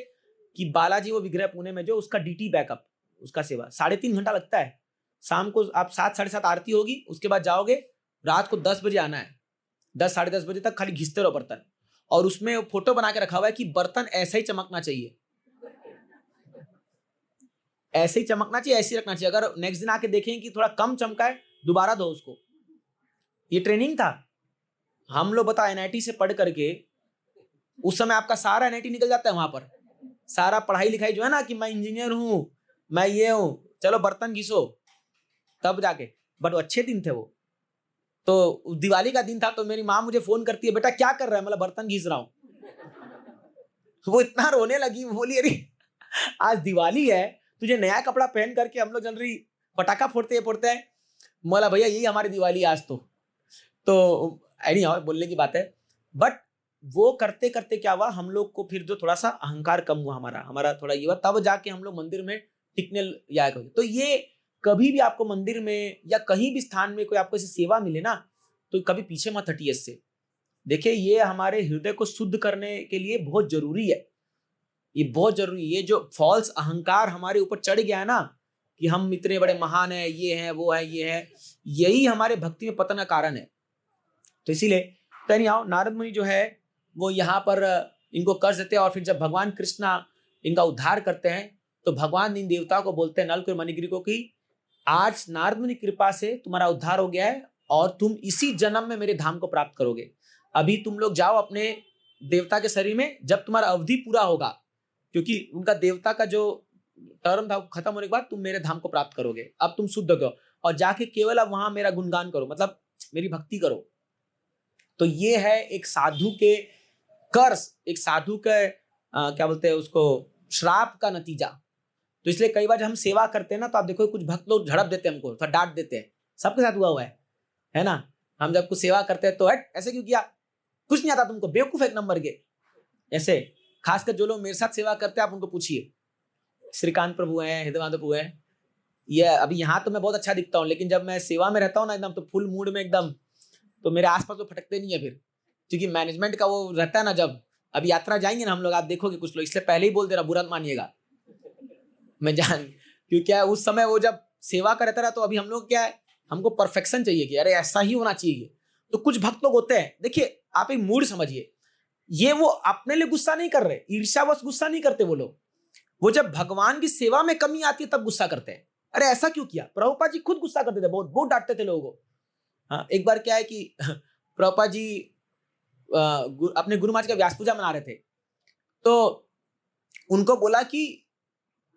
S2: कि बालाजी वो विग्रह पुणे में जो उसका डीटी बैकअप, उसका सेवा 3.5 घंटा लगता है। शाम को आप 7-7:30 आरती होगी, उसके बाद जाओगे, रात को 10 बजे आना है, 10-10:30 बजे तक खाली घिसते रहो बर्तन। और उसमें फोटो बना के रखा हुआ है कि बर्तन ऐसा ही चमकना चाहिए, ऐसे ही चमकना चाहिए, ऐसे ही रखना चाहिए। अगर नेक्स्ट दिन आके देखें कि थोड़ा कम चमका है, दोबारा दो उसको। ये ट्रेनिंग था। हम लोग बता एनआईटी से पढ़ करके, उस समय आपका सारा एनआईटी निकल जाता है वहां पर, सारा पढ़ाई लिखाई जो है ना कि मैं इंजीनियर हूं, मैं ये हूं, चलो बर्तन घिसो, तब जाके। बट अच्छे दिन थे वो। तो दिवाली का दिन था, तो मेरी माँ मुझे फोन करती है, बेटा क्या कर रहा है, मतलब बर्तन घिस रहा हूं। वो इतना रोने लगी, बोली अरे आज दिवाली है, तुझे नया कपड़ा पहन करके हम लोग जनरली पटाखा फोड़ते हैं, बोला भैया यही हमारी दिवाली आज। तो एनी हाउ बोलने की बात है। बट वो करते करते क्या हुआ, हम लोग को फिर जो थोड़ा सा अहंकार कम हुआ, हमारा थोड़ा ये हुआ, तब जाके हम लोग मंदिर में टिकने लायक हो गए। तो ये कभी भी आपको मंदिर में या कहीं भी स्थान में कोई आपको ऐसी सेवा मिले ना, तो कभी पीछे मत हटिए इससे। देखिए ये हमारे हृदय को शुद्ध करने के लिए बहुत जरूरी है, ये बहुत जरूरी है। ये जो फॉल्स अहंकार हमारे ऊपर चढ़ गया है ना, कि हम इतने बड़े महान है, ये है वो है ये है, यही हमारे भक्ति में पतन का कारण है। तो इसीलिए कहीं आओ, नारद मुनि जो है वो यहाँ पर इनको कर्ज देते हैं, और फिर जब भगवान कृष्णा इनका उद्धार करते हैं, तो भगवान इन देवताओं को बोलते हैं, नल मणिगिरी को, कि आज नारद मुनि कृपा से तुम्हारा उद्धार हो गया है, और तुम इसी जन्म में मेरे धाम को प्राप्त करोगे। अभी तुम लोग जाओ अपने देवता के शरीर में, जब तुम्हारा अवधि पूरा होगा, क्योंकि उनका देवता का जो टर्म था खत्म होने के बाद तुम मेरे धाम को प्राप्त करोगे। अब तुम शुद्ध हो गए, और जाके केवल अब वहां मेरा गुणगान करो, मतलब मेरी भक्ति करो। तो ये है एक साधु के कर्ज, एक साधु के क्या बोलते हैं उसको, श्राप का नतीजा। तो इसलिए कई बार जब हम सेवा करते हैं ना, तो आप देखो कुछ भक्त लोग झड़प देते हैं हमको, फिर डांट देते हैं। सबके साथ हुआ है ना। हम जब कुछ सेवा करते हैं तो हट ऐसे क्यों किया, कुछ नहीं आता तुमको, बेवकूफ एक नंबर के। ऐसे खासकर जो लोग मेरे साथ सेवा करते हैं, आप उनको पूछिए, श्रीकांत प्रभु हैं, हृदय प्रभु हैं, ये अभी यहाँ तो मैं बहुत अच्छा दिखता हूँ, लेकिन जब मैं सेवा में रहता हूँ ना एकदम, तो फुल मूड में एकदम, तो मेरे आसपास तो फटकते नहीं है फिर, क्योंकि मैनेजमेंट का वो रहता है ना। जब अभी यात्रा जाएंगे ना हम लोग, आप देखोगे कुछ लोग, इसलिए पहले ही बोल दे रहा, बुरा मत मानिएगा, मैं जान, क्योंकि क्या है उस समय वो जब सेवा का रहता रहा, तो अभी हम लोग क्या है, हमको परफेक्शन चाहिए कि अरे ऐसा ही होना चाहिए। तो कुछ भक्त लोग होते हैं, देखिए आप एक मूड समझिए, ये वो अपने लिए गुस्सा नहीं कर रहे, ईर्ष्यावश गुस्सा नहीं करते वो लोग, वो जब भगवान की सेवा में कमी आती है तब गुस्सा करते हैं। अरे ऐसा क्यों किया? प्रभुपाद जी खुद गुस्सा करते थे, बहुत बहुत डांटते थे लोगों को। हाँ, एक बार क्या है कि प्रभुपाद जी अपने गुरु महाराज का व्यास पूजा मना रहे थे, तो उनको बोला कि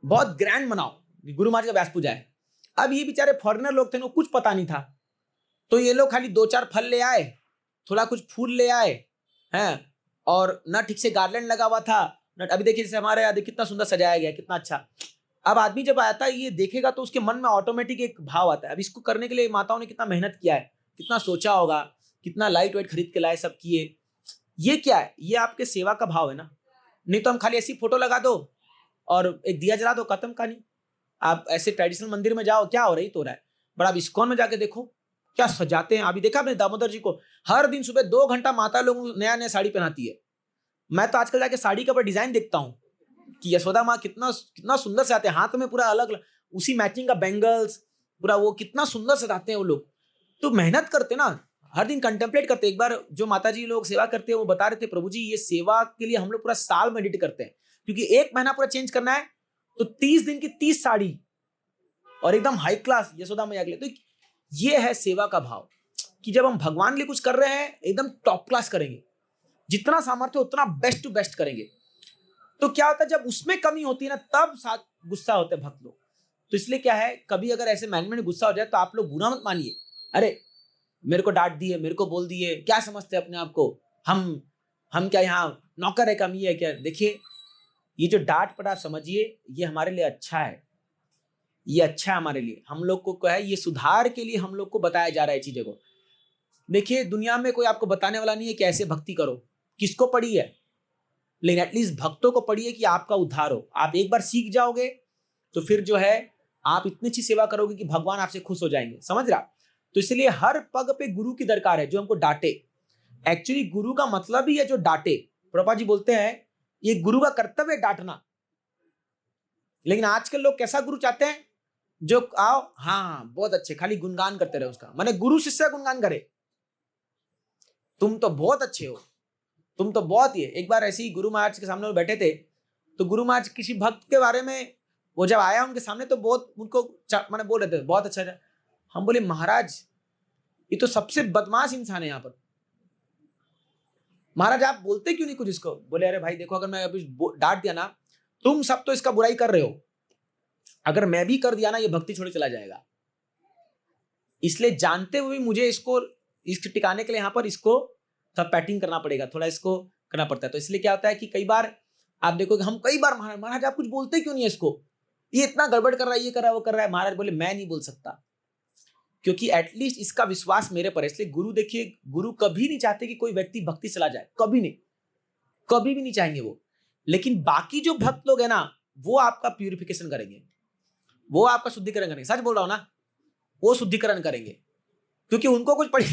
S2: बहुत ग्रैंड मनाओ, गुरु महाराज का व्यास पूजा है। अब ये बेचारे फॉरेनर लोग थे, उनको कुछ पता नहीं था, तो ये लोग खाली 2-4 फल ले आए, थोड़ा कुछ फूल ले आए हैं, और ना ठीक से गार्लैंड लगा हुआ था, ना अभी देखिए जैसे हमारे यहाँ कितना सुंदर सजाया गया, कितना अच्छा। अब आदमी जब आता है ये देखेगा तो उसके मन में ऑटोमेटिक एक भाव आता है, अब इसको करने के लिए माताओं ने कितना मेहनत किया है, कितना सोचा होगा, कितना लाइट वाइट खरीद के लाए, सब किए। ये क्या है? ये आपके सेवा का भाव है ना। नहीं तो हम खाली ऐसी फोटो लगा दो और एक दिया जला दो, खत्म कहानी। आप ऐसे ट्रेडिशनल मंदिर में जाओ, क्या हो रही तो रहा है, बट आप इस्कॉन में जाके देखो क्या सजाते हैं। अभी देखा आपने दामोदर जी को, हर दिन सुबह 2 घंटा माता लोग नया नया साड़ी पहनाती है। मैं तो आजकल जाके साड़ी का ऊपर डिजाइन देखता हूँ कि यशोदा माँ कितना कितना सुंदर से आते हैं, हाथ में पूरा अलग उसी मैचिंग का बैंगल्स, पूरा वो कितना सुंदर सजाते हैं वो लोग। तो मेहनत करते ना, हर दिन कंटेम्पलेट करते। एक बार जो माता जी लोग सेवा करते हैं वो बता रहे थे, प्रभु जी ये सेवा के लिए हम लोग पूरा साल मेडिटेट करते हैं, क्योंकि 1 महीना पूरा चेंज करना है, तो 30 दिन की 30 साड़ी और एकदम हाई क्लास यशोदा मैया के लिए। तो ये है सेवा का भाव कि जब हम भगवान के लिए कुछ कर रहे हैं एकदम टॉप क्लास करेंगे, जितना सामर्थ्य उतना बेस्ट टू बेस्ट करेंगे। तो क्या होता है जब उसमें कमी होती है ना, तब साथ गुस्सा होते हैं भक्त लोग। तो इसलिए क्या है, कभी अगर ऐसे मैनेजमेंट में गुस्सा हो जाए तो आप लोग बुरा मत मानिए, अरे मेरे को डांट दिए, मेरे को बोल दिए, क्या समझते हैं अपने आप को, हम क्या यहाँ नौकर है, कमी है क्या? देखिए ये जो डांट पड़ा समझिए, ये हमारे लिए अच्छा है, ये अच्छा है हमारे लिए। हम लोग को क्या है, ये सुधार के लिए हम लोग को बताया जा रहा है चीजें को। देखिए दुनिया में कोई आपको बताने वाला नहीं है कि ऐसे भक्ति करो, किसको पड़ी है, लेकिन एटलीस्ट भक्तों को पढ़िए कि आपका उद्धार हो। आप एक बार सीख जाओगे तो फिर जो है आप इतनी अच्छी सेवा करोगे कि भगवान आपसे खुश हो जाएंगे, समझ रहा? तो इसलिए हर पग पे गुरु की दरकार है, जो हमको डांटे। एक्चुअली गुरु का मतलब ही है जो डांटे। प्रभुपाद जी बोलते हैं ये गुरु का कर्तव्य है डांटना। लेकिन आजकल लोग कैसा गुरु चाहते हैं, जो आओ हाँ बहुत अच्छे, खाली गुणगान करते रहे उसका, माने गुरु शिष्य गुणगान करे, तुम तो बहुत अच्छे हो, तुम तो बहुत ही है। एक बार ऐसे ही गुरु महाराज के सामने वो बैठे थे, तो गुरु महाराज किसी भक्त के बारे में वो जब आया उनके सामने तो बहुत उनको मैंने बोल रहे थे बहुत अच्छा था। हम बोले महाराज ये तो सबसे बदमाश इंसान है यहाँ पर, महाराज आप बोलते क्यों नहीं कुछ इसको? बोले अरे भाई देखो, अगर मैं अभी डांट दिया ना, तुम सब तो इसका बुराई कर रहे हो, अगर मैं भी कर दिया ना ये भक्ति छोड़े चला जाएगा। इसलिए जानते हुए मुझे इसको टिकाने के लिए यहाँ पर इसको थोड़ा पैटिंग करना पड़ेगा, थोड़ा इसको करना पड़ता है। तो इसलिए क्या होता है कि कई बार आप देखोगे हम कई बार महाराज आप कुछ बोलते क्यों नहीं है इसको, ये इतना गड़बड़ कर रहा है, ये कर रहा है, वो कर रहा है। महाराज बोले मैं नहीं बोल सकता, क्योंकि एटलीस्ट इसका विश्वास मेरे पर है। इसलिए गुरु देखिए, गुरु कभी नहीं चाहते कि कोई व्यक्ति भक्ति चला जाए, कभी नहीं, कभी भी नहीं चाहेंगे वो। लेकिन बाकी जो भक्त लोग है ना, वो आपका प्यूरिफिकेशन करेंगे, वो आपका शुद्धिकरण करेंगे। सच बोल रहा हूं ना, वो शुद्धिकरण करेंगे, क्योंकि उनको कुछ पड़ी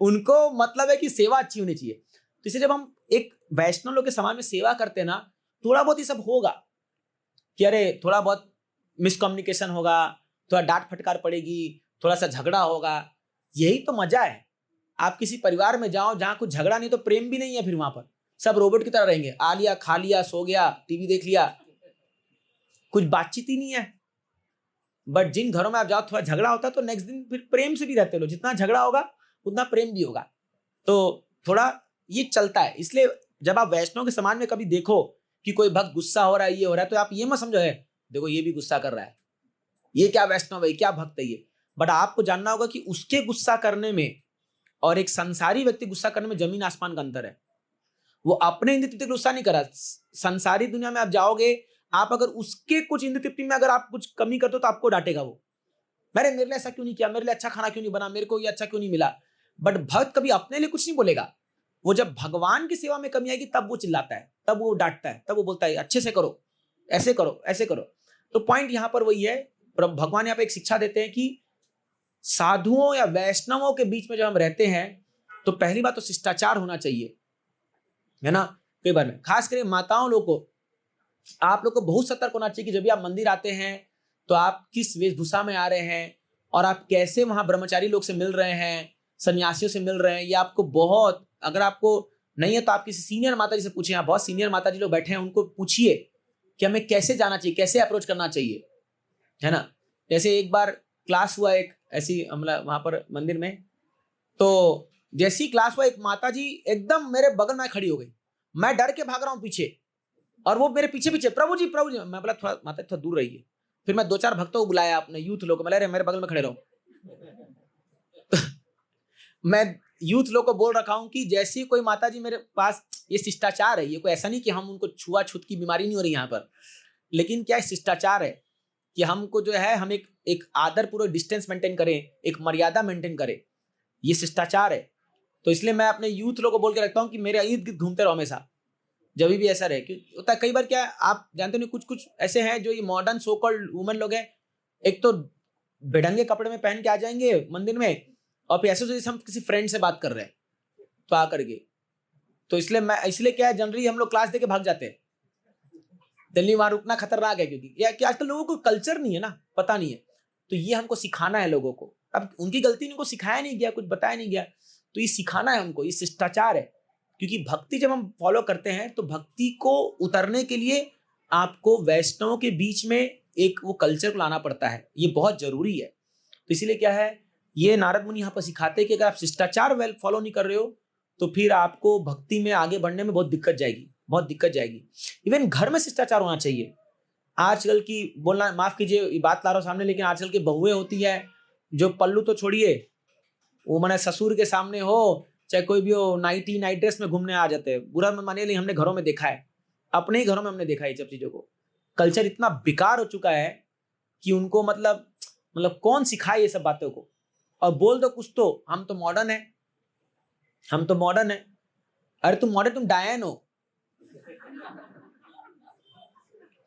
S2: उनको मतलब है कि सेवा अच्छी होनी चाहिए। तो इसलिए जब हम एक वैष्णव लोग के समाज में सेवा करते हैं ना, थोड़ा बहुत ये सब होगा कि अरे थोड़ा बहुत मिसकम्युनिकेशन होगा, थोड़ा डांट फटकार पड़ेगी, थोड़ा सा झगड़ा होगा, यही तो मजा है। आप किसी परिवार में जाओ जहां कुछ झगड़ा नहीं तो प्रेम भी नहीं है, फिर वहां पर सब रोबोट की तरह रहेंगे, आ लिया खा लिया सो गया टीवी देख लिया, कुछ बातचीत ही नहीं है। बट जिन घरों में आप जाओ थोड़ा झगड़ा होता है तो नेक्स्ट दिन फिर प्रेम से भी रहते लोग, जितना झगड़ा होगा उतना प्रेम भी होगा, तो थोड़ा ये चलता है। इसलिए जब आप वैष्णव के समाज में कभी देखो कि कोई भक्त गुस्सा हो रहा है, ये हो रहा है, तो आप ये मत समझो है देखो ये भी गुस्सा कर रहा है, ये क्या वैष्णव है, क्या भक्त है ये। बट आपको जानना होगा कि उसके गुस्सा करने में और एक संसारी व्यक्ति गुस्सा करने में जमीन आसमान का अंतर है। वो अपने इंद्र तृप्ति गुस्सा नहीं करा, संसारी दुनिया में आप जाओगे, आप अगर उसके कुछ इंद्र तृप्ति में अगर आप कुछ कमी करते हो तो आपको डांटेगा वो, मेरे लिए ऐसा क्यों नहीं किया, मेरे लिए अच्छा खाना क्यों नहीं बना, मेरे को ये अच्छा क्यों नहीं मिला। बट भक्त कभी अपने लिए कुछ नहीं बोलेगा, वो जब भगवान की सेवा में कमी आएगी तब वो चिल्लाता है, तब वो डांटता है, तब वो बोलता है अच्छे से करो, ऐसे करो, ऐसे करो। तो पॉइंट यहां पर वही है, भगवान यहाँ पे एक शिक्षा देते हैं कि साधुओं या वैष्णवों के बीच में जब हम रहते हैं तो पहली बात तो शिष्टाचार होना चाहिए, है ना। कई बार में खास करके माताओं लोग को, आप लोग को बहुत सतर्क होना चाहिए कि जब भी आप मंदिर आते हैं तो आप किस वेशभूषा में आ रहे हैं और आप कैसे वहां ब्रह्मचारी लोग से मिल रहे हैं, सन्यासियों से मिल रहे हैं। ये आपको बहुत, अगर आपको नहीं है तो आप किसी सीनियर माता जी से पूछिए, यहाँ बहुत सीनियर माता जी लोग बैठे हैं, उनको पूछिए कि हमें कैसे जाना चाहिए, कैसे अप्रोच करना चाहिए, है ना। जैसे एक बार क्लास हुआ एक ऐसी मतलब वहां पर मंदिर में, तो जैसी क्लास हुआ एक माता जी एकदम मेरे बगल में खड़ी हो गई, मैं डर के भाग रहा हूँ पीछे और वो मेरे पीछे पीछे, प्रभु जी प्रभु जी। मैं बोला थोड़ा माता थोड़ा दूर रहिए। फिर मैं 2-4 भक्तों को बुलाया, अपने यूथ लोग को, मैं मेरे बगल में खड़े रहो। मैं यूथ लोग को बोल रखा हूं कि जैसी कोई माता जी मेरे पास, ये शिष्टाचार है, ये कोई ऐसा नहीं कि हम उनको छुआछूत की बीमारी नहीं हो रही यहाँ पर, लेकिन क्या शिष्टाचार है कि हमको जो है हम एक आदर पूर्वक डिस्टेंस मेंटेन करें, एक मर्यादा मेंटेन करें, ये शिष्टाचार है। तो इसलिए मैं अपने यूथ लोग को बोल के रखता हूँ कि मेरे इर्द गिर्द घूमते रहो हमेशा, जब भी ऐसा रहे। क्योंकि होता है कई बार क्या है, आप जानते नहीं, कुछ कुछ ऐसे हैं जो ये मॉडर्न सो कॉल्ड वुमेन लोग हैं, एक तो बेढंगे कपड़े में पहन के आ जाएंगे मंदिर में और फिर ऐसे जैसे हम किसी फ्रेंड से बात कर रहे हैं तो आ करके। तो इसलिए क्या है, जनरली हम लोग क्लास देके भाग जाते हैं, दिल्ली वहां रुकना खतरनाक है, क्योंकि कि आजकल लोगों को कल्चर नहीं है ना, पता नहीं है। तो ये हमको सिखाना है लोगों को, अब उनकी गलती उनको सिखाया नहीं गया, कुछ बताया नहीं गया, तो ये सिखाना है हमको, ये शिष्टाचार है। क्योंकि भक्ति जब हम फॉलो करते हैं तो भक्ति को उतरने के लिए आपको वैष्णवों के बीच में एक वो कल्चर को लाना पड़ता है, ये बहुत जरूरी है। तो इसीलिए क्या है, ये नारद मुनि यहाँ पर सिखाते हैं कि अगर आप शिष्टाचार वेल फॉलो नहीं कर रहे हो तो फिर आपको भक्ति में आगे बढ़ने में बहुत दिक्कत जाएगी, बहुत दिक्कत जाएगी। इवन घर में शिष्टाचार होना चाहिए। आजकल की, बोलना माफ कीजिए ये बात ला रहा हूँ सामने, लेकिन आजकल की बहुएं होती है जो पल्लू तो छोड़िए, वो मैंने ससुर के सामने हो चाहे कोई भी हो, नाइट ड्रेस में घूमने आ जाते हैं। बुरा मत मानिए, हमने घरों में देखा है, अपने ही घरों में हमने देखा है ये सब चीजों को। कल्चर इतना बेकार हो चुका है कि उनको मतलब कौन सिखाए ये सब बातों को। और बोल दो कुछ तो हम तो मॉडर्न है, हम तो मॉडर्न है। अरे तुम मॉडर्न, तुम डायन हो,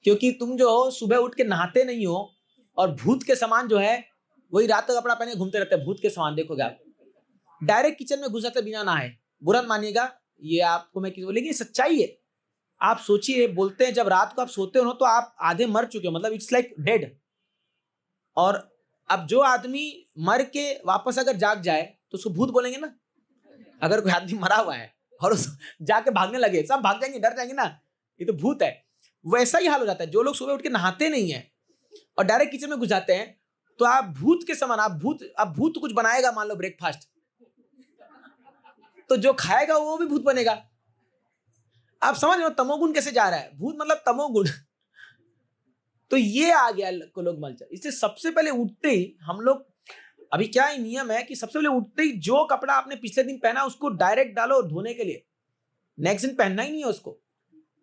S2: क्योंकि तुम जो हो सुबह उठ के नहाते नहीं हो और भूत के समान जो है वही रात तक कपड़ा पहने घूमते रहते हैं, भूत के समान। देखोगे आप डायरेक्ट किचन में घुस जाते बिना नहाए। बुरा मानिएगा, ये आपको मैं किसी, लेकिन सच्चाई है। आप सोचिए, बोलते हैं जब रात को आप सोते हो तो आप आधे मर चुके हो, मतलब इट्स लाइक डेड। और अब जो आदमी मर के वापस अगर जाग जाए तो उसको भूत बोलेंगे ना। अगर कोई आदमी मरा हुआ है और उस जाके भागने लगे, सब भाग जाएंगे, डर जाएंगे ना, ये तो भूत है। वैसा ही हाल हो जाता है, जो लोग सुबह उठ के नहाते नहीं है और डायरेक्ट किचन में घुस जाते हैं तो आप भूत के समान, अब भूत कुछ बनाएगा, मान लो ब्रेकफास्ट, तो जो खाएगा वो भी भूत बनेगा। आप समझ रहे हो तमोगुण कैसे जा रहा है, भूत मतलब तमोगुण। तो ये आ गया को लोग मलचर। इससे सबसे पहले उठते ही हम लोग, अभी क्या ही नियम है कि सबसे पहले उठते ही जो कपड़ा आपने पिछले दिन पहना उसको डायरेक्ट डालो धोने के लिए, नेक्स्ट दिन पहनना ही नहीं है उसको,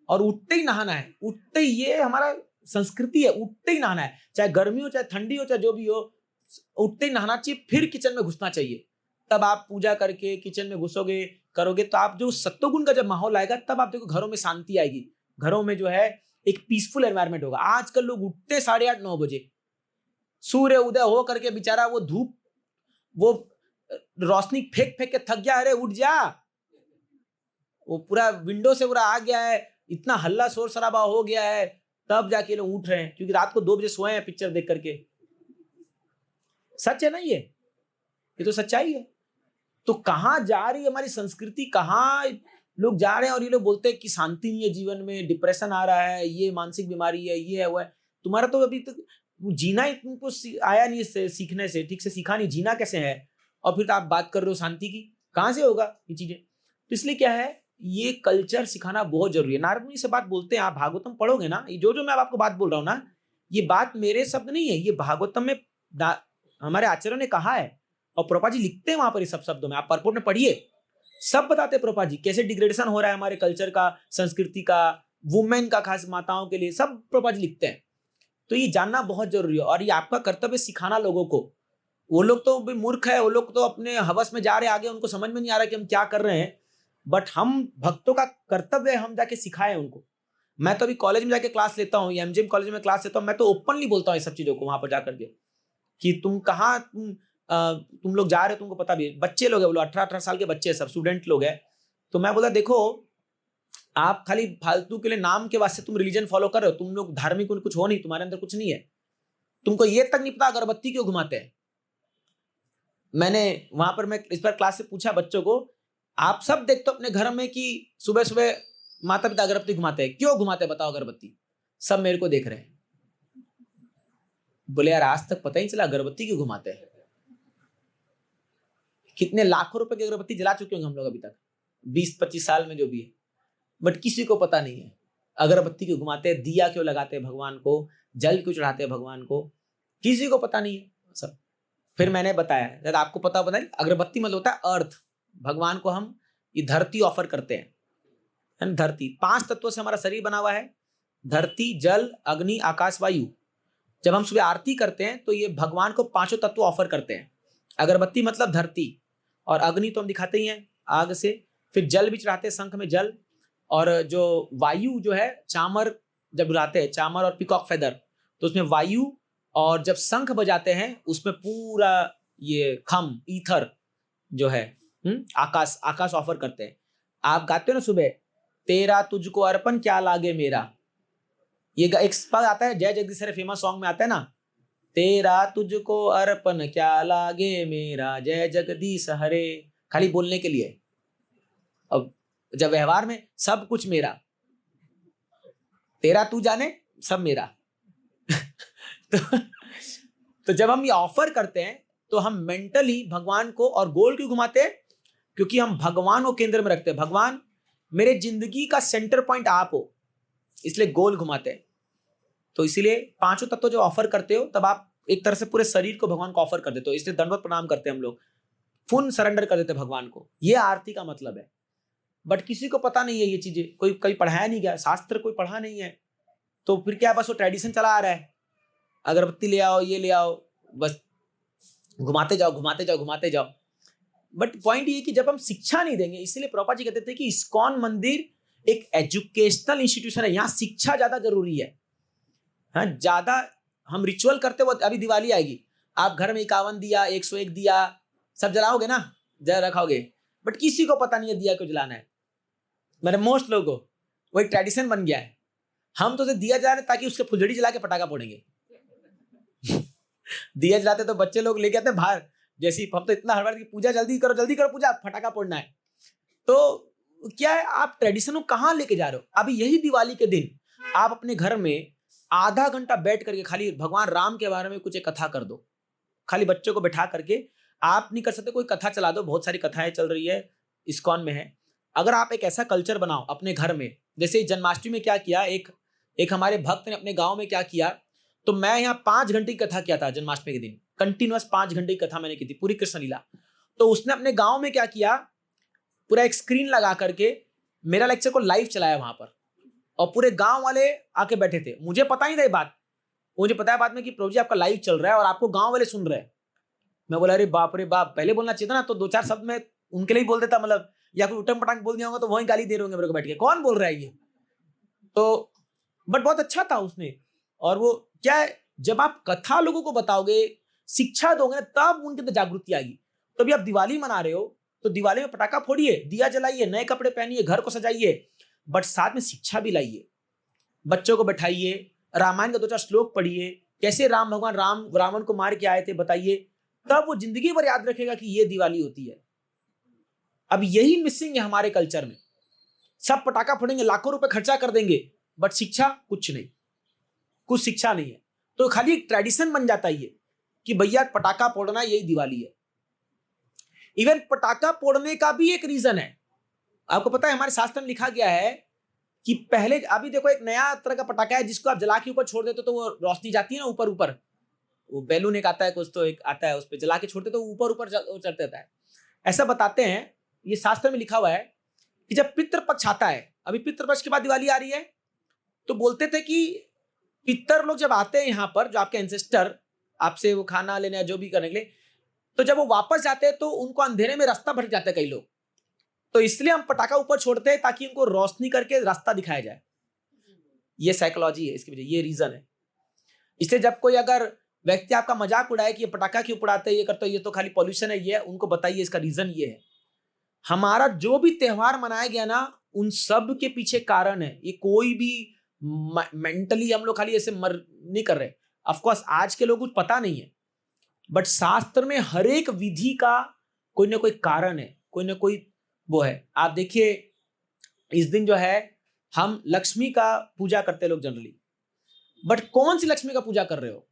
S2: और उठते ही नहाना है। उठते ही, ये हमारा संस्कृति है, उठते ही नहाना है, चाहे गर्मी हो चाहे ठंडी हो चाहे जो भी हो, उठते ही नहाना चाहिए, फिर किचन में घुसना चाहिए। तब आप पूजा करके किचन में घुसोगे करोगे तो आप जो सत्वगुण का जब माहौल आएगा तब आप देखो घरों में शांति आएगी, घरों में जो है एक पीसफुल एनवायरनमेंट होगा। आजकल लोग उठते 8:30-9 बजे, सूर्य उदय हो करके बेचारा वो धूप, वो रोशनी फेंक फेंक के थक गया, अरे उठ जा, वो पूरा विंडो से पूरा आ गया है, इतना हल्ला शोर शराबा हो गया है, तब जाके लोग उठ रहे हैं, क्योंकि रात को 2 बजे सोए हैं पिक्चर देख करके। सच है ना, ये तो सच्चाई है। तो कहां जा रही है हमारी संस्कृति, कहां लोग जा रहे हैं। और ये लोग बोलते हैं कि शांति नहीं है जीवन में, डिप्रेशन आ रहा है, ये मानसिक बीमारी है, ये है वो है। तुम्हारा तो अभी तक जीना ही तुमको आया नहीं, सीखने से ठीक से सीखा नहीं, जीना कैसे है, और फिर आप बात कर रहे हो शांति की, कहां से होगा ये चीजें। तो इसलिए क्या है, ये कल्चर सिखाना बहुत जरूरी है। नारद मुनि से बात बोलते हैं, आप भागवतम पढ़ोगे ना, जो मैं आपको बात बोल रहा हूँ ना, ये बात मेरे शब्द नहीं है, ये भागवतम में हमारे आचार्यों ने कहा है, और प्रभुपा जी लिखते हैं वहां पर ये सब शब्दों में, आप परपोर्ट में पढ़िए, सब बताते हैं प्रभुपा जी कैसे डिग्रेडेशन हो रहा है हमारे कल्चर का, संस्कृति का, वुमेन का, खास माताओं के लिए, सब प्रभुपा जी लिखते हैं। तो ये जानना बहुत जरूरी है, और ये आपका कर्तव्य सिखाना लोगों को। वो लोग तो मूर्ख है, वो लोग तो अपने हवस में जा रहे आगे, उनको समझ में नहीं आ रहा कि हम क्या कर रहे हैं। बट हम भक्तों का कर्तव्य है हम जाके सिखाएं उनको। मैं तो अभी कॉलेज में जाके क्लास लेता हूँ, एमजीएम कॉलेज में क्लास लेता हूँ, मैं तो ओपनली बोलता हूँ ये सब चीजों को वहां पर जाकर के कि तुम कहाँ तुम लोग जा रहे हो, तुमको पता भी है। बच्चे लोग है, बोलो 18-18 साल के बच्चे सब स्टूडेंट लोग हैं। तो मैं बोला देखो, आप खाली फालतू के लिए नाम के वास्ते तुम रिलीजन फॉलो कर रहे हो, तुम लोग धार्मिक कुछ हो नहीं, तुम्हारे अंदर कुछ नहीं है। तुमको ये तक नहीं पता अगरबत्ती क्यों घुमाते हैं। मैंने वहां पर मैं इस पर क्लास से पूछा बच्चों को, आप सब देखते हो अपने घर में कि सुबह सुबह माता पिता अगरबत्ती घुमाते हैं, क्यों घुमाते हैं बताओ अगरबत्ती। सब मेरे को देख रहे हैं, बोले यार आज तक पता ही चला अगरबत्ती क्यों घुमाते हैं। कितने लाखों रुपए की अगरबत्ती जला चुके होंगे हम लोग अभी तक 20-25 साल में जो भी है, बट किसी को पता नहीं है अगरबत्ती क्यों घुमाते हैं, दिया क्यों लगाते हैं भगवान को, जल क्यों चढ़ाते हैं भगवान को, किसी को पता नहीं है सब। फिर मैंने बताया जब आपको पता नहीं, अगरबत्ती मतलब होता है अर्थ। भगवान को हम ये धरती ऑफर करते हैं, है ना। धरती 5 तत्वों से हमारा शरीर बना हुआ है, धरती, जल, अग्नि, आकाश, वायु। जब हम सुबह आरती करते हैं तो ये भगवान को 5 तत्व ऑफर करते हैं। अगरबत्ती मतलब धरती, और अग्नि तो हम दिखाते ही हैं आग से, फिर जल भी चढ़ाते हैं शंख में जल, और जो वायु जो है चामर जब उड़ाते हैं, चामर और पिकॉक फेदर, तो उसमें वायु, और जब शंख बजाते हैं उसमें पूरा ये खम ईथर जो है आकाश, आकाश ऑफर करते हैं। आप गाते हो ना सुबह, तेरा तुझको अर्पण क्या लागे मेरा, ये एक पद आता है जय जगदीश हरे फेमस सॉन्ग में आता है ना, तेरा तुझको अर्पण क्या लागे मेरा जय जगदीश हरे, खाली बोलने के लिए। अब जब व्यवहार में सब कुछ मेरा, तेरा तू जाने सब मेरा। तो जब हम ये ऑफर करते हैं तो हम मेंटली भगवान को, और गोल क्यों घुमाते हैं, क्योंकि हम भगवान को केंद्र में रखते हैं। भगवान मेरे जिंदगी का सेंटर पॉइंट आप हो, इसलिए गोल घुमाते हैं। तो इसीलिए 5 तत्व जो ऑफर करते हो, तब आप एक तरह से पूरे शरीर को भगवान को ऑफर कर देते हो। इसलिए दंडवत प्रणाम करते हैं हम लोग, फुल सरेंडर कर देते हैं भगवान को। ये आरती का मतलब है। बट किसी को पता नहीं है ये चीजें, कोई कहीं पढ़ाया नहीं गया, शास्त्र कोई पढ़ा नहीं है, तो फिर क्या बस वो ट्रेडिशन चला आ रहा है, अगरबत्ती ले आओ, ये ले आओ, बस घुमाते जाओ घुमाते जाओ घुमाते जाओ। बट पॉइंट ये कि जब हम शिक्षा नहीं देंगे, इसलिए प्रभुपाद जी कहते थे कि इस्कॉन मंदिर एक एजुकेशनल इंस्टीट्यूशन है, यहाँ शिक्षा ज्यादा जरूरी है। हाँ, ज्यादा हम रिचुअल करते वो, अभी दिवाली आएगी, आप घर में 51 दिया, 101 दिया सब जलाओगे ना, जला रखाओगे, बट किसी को पता नहीं है दिया क्यों जलाना है। मेरे मोस्ट लोगों को वो एक ट्रेडिशन बन गया है, हम तो दिया जला रहे ताकि उसके फुलझड़ी जला के पटाखा फोड़ेंगे। दिया जलाते तो बच्चे लोग लेके आते बाहर, जैसी हम तो इतना हर बार की पूजा जल्दी करो पूजा, फटाखा फोड़ना है। तो क्या है, आप ट्रेडिशन को कहाँ लेके जा रहे हो। अभी यही दिवाली के दिन आप अपने घर में आधा घंटा बैठ करके खाली भगवान राम के बारे में कुछ एक कथा कर दो, खाली बच्चों को बैठा करके। आप नहीं कर सकते, कोई कथा चला दो, बहुत सारी कथाएं चल रही है इस्कॉन में है। अगर आप एक ऐसा कल्चर बनाओ अपने घर में, जैसे जन्माष्टमी में क्या किया, एक हमारे भक्त ने अपने गांव में क्या किया, तो मैं यहाँ 5 घंटे की कथा किया था जन्माष्टमी के दिन, कंटिन्यूअस 5 घंटे की कथा मैंने की थी, पूरी कृष्ण लीला। तो उसने अपने गांव में क्या किया, पूरा एक स्क्रीन लगा करके मेरा लेक्चर को लाइव चलाया वहां पर, और पूरे गांव वाले आके बैठे थे। मुझे पता ही था ये बात, मुझे पता है बाद में कि प्रभु जी आपका लाइव चल रहा है और आपको गांव वाले सुन रहे हैं। मैं बोला अरे बाप रे बाप, पहले बोलना चाहिए था ना, तो 2-4 शब्द में उनके लिए बोल देता, मतलब या कोई उटम पटांग बोल दिया होगा तो वही गाली दे रहे होंगे मेरे को बैठ के, कौन बोल रहा है ये। तो बट बहुत अच्छा था उसने। और वो क्या है, जब आप कथा लोगों को बताओगे, शिक्षा दोगे ना, तब उनके अंदर जागृति आएगी। तो अभी आप दिवाली मना रहे हो तो दिवाली में पटाखा फोड़िए, दिया जलाइए, नए कपड़े पहनिए, घर को सजाइए, बट साथ में शिक्षा भी लाइए। बच्चों को बैठाइए, रामायण का 2-4 श्लोक पढ़िए, कैसे भगवान राम रावण को मार के आए थे बताइए, तब वो जिंदगी भर याद रखेगा कि ये दिवाली होती है। अब यही मिसिंग है हमारे कल्चर में। सब पटाखा फोड़ेंगे, लाखों रुपए खर्चा कर देंगे, बट शिक्षा कुछ नहीं, कुछ शिक्षा नहीं है। तो खाली एक ट्रेडिशन बन जाता है ये कि भैया पटाखा फोड़ना यही दिवाली है। इवन पटाखा फोड़ने का भी एक रीजन है, आपको पता है हमारे शास्त्र में लिखा गया है कि पहले, अभी देखो एक नया तरह का पटाखा है जिसको आप जला के ऊपर छोड़ देते तो वो रोशनी जाती है ना ऊपर ऊपर, वो बैलून एक आता है कुछ, तो एक आता है उस पर जला के छोड़ते तो ऊपर ऊपर चढ़ते रहता है। ऐसा बताते हैं, ये शास्त्र में लिखा हुआ है कि जब पितृपक्ष आता है, अभी पितृपक्ष के बाद दिवाली आ रही है, तो बोलते थे कि पितर लोग जब आते हैं यहाँ पर, जो आपके एंसेस्टर आपसे वो खाना लेने जो भी करने के लिए, तो जब वो वापस जाते हैं तो उनको अंधेरे में रास्ता भटक जाता है कई लोग, तो इसलिए हम पटाखा ऊपर छोड़ते हैं ताकि उनको रोशनी करके रास्ता दिखाया जाए। ये साइकोलॉजी है इसकी वजह, ये रीजन है। इसलिए जब कोई अगर व्यक्ति आपका मजाक उड़ाए कि ये पटाखा क्यों उड़ाते हैं, ये करते हो, ये तो खाली पॉल्यूशन है, ये उनको बताइए इसका रीजन ये है। हमारा जो भी त्योहार मनाया गया ना, उन सब के पीछे कारण है। ये कोई भी मेंटली हम लोग खाली ऐसे मर नहीं कर रहे। ऑफकोर्स आज के लोग कुछ पता नहीं है, बट शास्त्र में हर एक विधि का कोई ना कोई कारण है, कोई ना कोई वो है। आप देखिए इस दिन जो है हम लक्ष्मी का पूजा करते हैं लोग जनरली, बट कौन सी लक्ष्मी का पूजा कर रहे हो?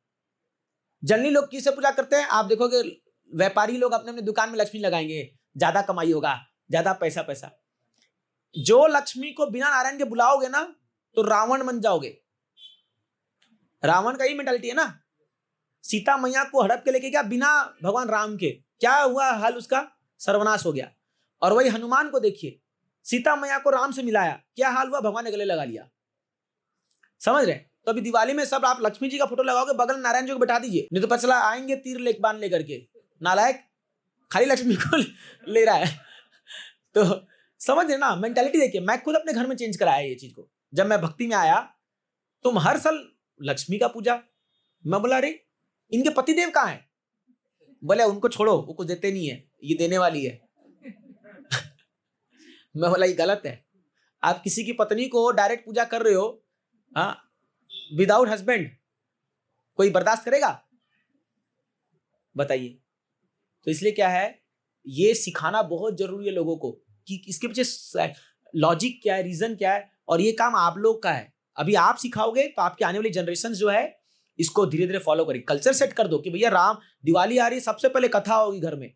S2: जनरली लोग किससे पूजा करते हैं? आप देखोगे व्यापारी लोग अपने अपने दुकान में लक्ष्मी लगाएंगे, ज्यादा कमाई होगा, ज्यादा पैसा। जो लक्ष्मी को बिना नारायण के बुलाओगे ना तो रावण बन जाओगे। रावण का ही मेंटालिटी है ना। सीता मैया को हड़प के लेके गया बिना भगवान राम के, क्या हुआ हाल उसका? सर्वनाश हो गया। और वही हनुमान को देखिए, सीता मैया को राम से मिलाया, क्या हाल हुआ? भगवान ने गले लगा लिया। समझ रहे? तो अभी दिवाली में सब आप लक्ष्मी जी का फोटो लगाओगे, बगल में नारायण जी को बैठा दीजिए, नहीं तो पता चला आएंगे तीर लेक बांध लेकर के, नालायक खाली लक्ष्मी को ले रहा है। तो समझ रहे ना मेंटालिटी? देखिए मैं खुद अपने घर में चेंज कराया ये चीज को। जब मैं भक्ति में आया तुम हर साल लक्ष्मी का पूजा, मैं बोला अरे इनके पतिदेव कहाँ है? बोले उनको छोड़ो, वो कुछ देते नहीं है, ये देने वाली है। मैं बोला ये गलत है। आप किसी की पत्नी को डायरेक्ट पूजा कर रहे हो, हाँ, विदाउट हस्बैंड, कोई बर्दाश्त करेगा? बताइए। तो इसलिए क्या है, ये सिखाना बहुत जरूरी है लोगों को कि इसके पीछे लॉजिक क्या है, रीजन क्या है, और ये काम आप लोग का है। अभी आप सिखाओगे तो आपके आने वाली जनरेशन जो है इसको धीरे धीरे फॉलो करेगी। कल्चर सेट कर दो कि भैया राम दिवाली आ रही है, सबसे पहले कथा होगी घर में,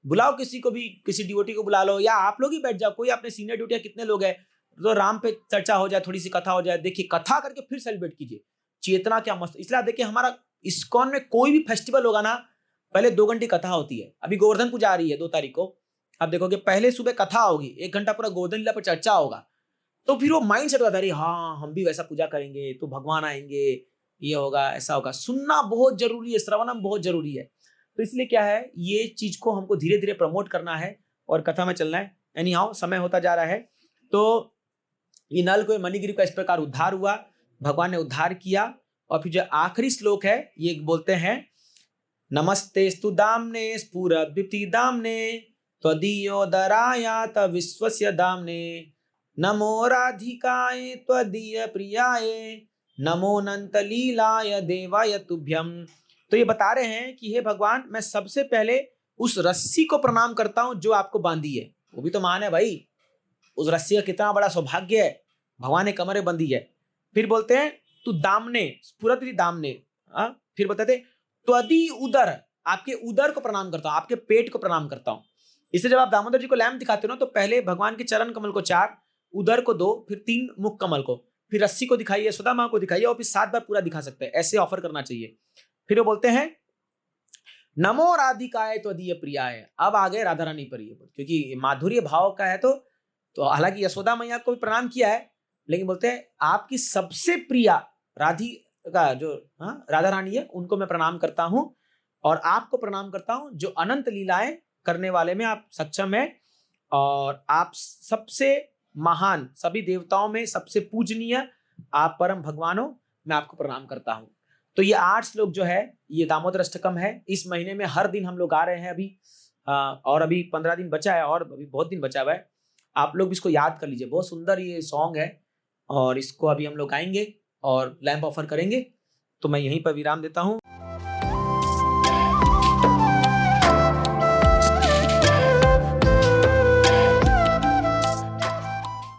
S2: बुलाओ किसी को भी, किसी डिवोटी को बुला लो, या आप लोग ही बैठ जाओ, कोई अपने सीनियर ड्यूटी, कितने लोग हैं, तो राम पे चर्चा हो जाए, थोड़ी सी कथा हो जाए। देखिए कथा करके फिर सेलिब्रेट कीजिए। चेतना क्या मस्त। इसलिए आप देखिए हमारा इस्कॉन में कोई भी फेस्टिवल होगा ना, पहले 2 घंटे कथा होती है। अभी गोवर्धन पूजा आ रही है 2 तारीख को, आप देखोगे पहले सुबह कथा होगी, 1 घंटा पूरा गोवर्धन लीला पर चर्चा होगा। तो फिर वो माइंड सेट होता है, हाँ हम भी वैसा पूजा करेंगे तो भगवान आएंगे, ये होगा, ऐसा होगा। सुनना बहुत जरूरी है, श्रवणम बहुत जरूरी है। तो इसलिए क्या है, ये चीज को हमको धीरे धीरे प्रमोट करना है और कथा में चलना है। एनी हाउ समय होता जा रहा है। तो ये नल को मणिगिरी का इस प्रकार उद्धार हुआ, भगवान ने उद्धार किया। और फिर जो आखिरी श्लोक है ये बोलते हैं, नमस्तेस्तु दाम्ने स्फुरद्युति दाम्ने त्वदीयोदरायात विश्वस्य दाम्ने नमो राधिकाय त्वदीय प्रियाय नमो अनंत लीलाय देवाय तुभ्यम। तो ये बता रहे हैं कि हे भगवान, मैं सबसे पहले उस रस्सी को प्रणाम करता हूं जो आपको बांधी है। वो भी तो मान है भाई, उस रस्सी का कितना बड़ा सौभाग्य है, भगवान ने कमरे बंधी है। फिर बोलते हैं तू दामने, स्फुरति दामने, फिर बताते त्वदी उदर, आपके उदर को प्रणाम करता हूं, आपके पेट को प्रणाम करता हूं। इसलिए जब आप दामोदर जी को लैम्प दिखाते हो ना, तो पहले भगवान के चरण कमल को 4, उदर को 2, फिर 3 मुख कमल को, फिर रस्सी को दिखाइए, सुधा मां को दिखाइए, और फिर 7 बार पूरा दिखा सकते हैं। ऐसे ऑफर करना चाहिए। फिर वो बोलते हैं नमो राधिकाय त्वदीय प्रियाय। अब आ गए राधा रानी पर, ये क्योंकि माधुर्य भाव का है। तो हालांकि यशोदा मैया को भी प्रणाम किया है, लेकिन बोलते हैं आपकी सबसे प्रिया राधिका जो राधा रानी है, उनको मैं प्रणाम करता हूं, और आपको प्रणाम करता हूं जो अनंत लीलाएं करने वाले में आप सक्षम है, और आप सबसे महान, सभी देवताओं में सबसे पूजनीय, आप परम भगवान हो, मैं आपको प्रणाम करता हूं। तो ये 8 श्लोक जो है ये दामोदर अष्टकम है। इस महीने में हर दिन हम लोग गा रहे हैं अभी, और अभी 15 दिन बचा है, और अभी बहुत दिन बचा हुआ है। आप लोग इसको याद कर लीजिए, बहुत सुंदर ये सॉन्ग है, और इसको अभी हम लोग गाएंगे और लैंप ऑफर करेंगे। तो मैं यहीं पर विराम देता हूं।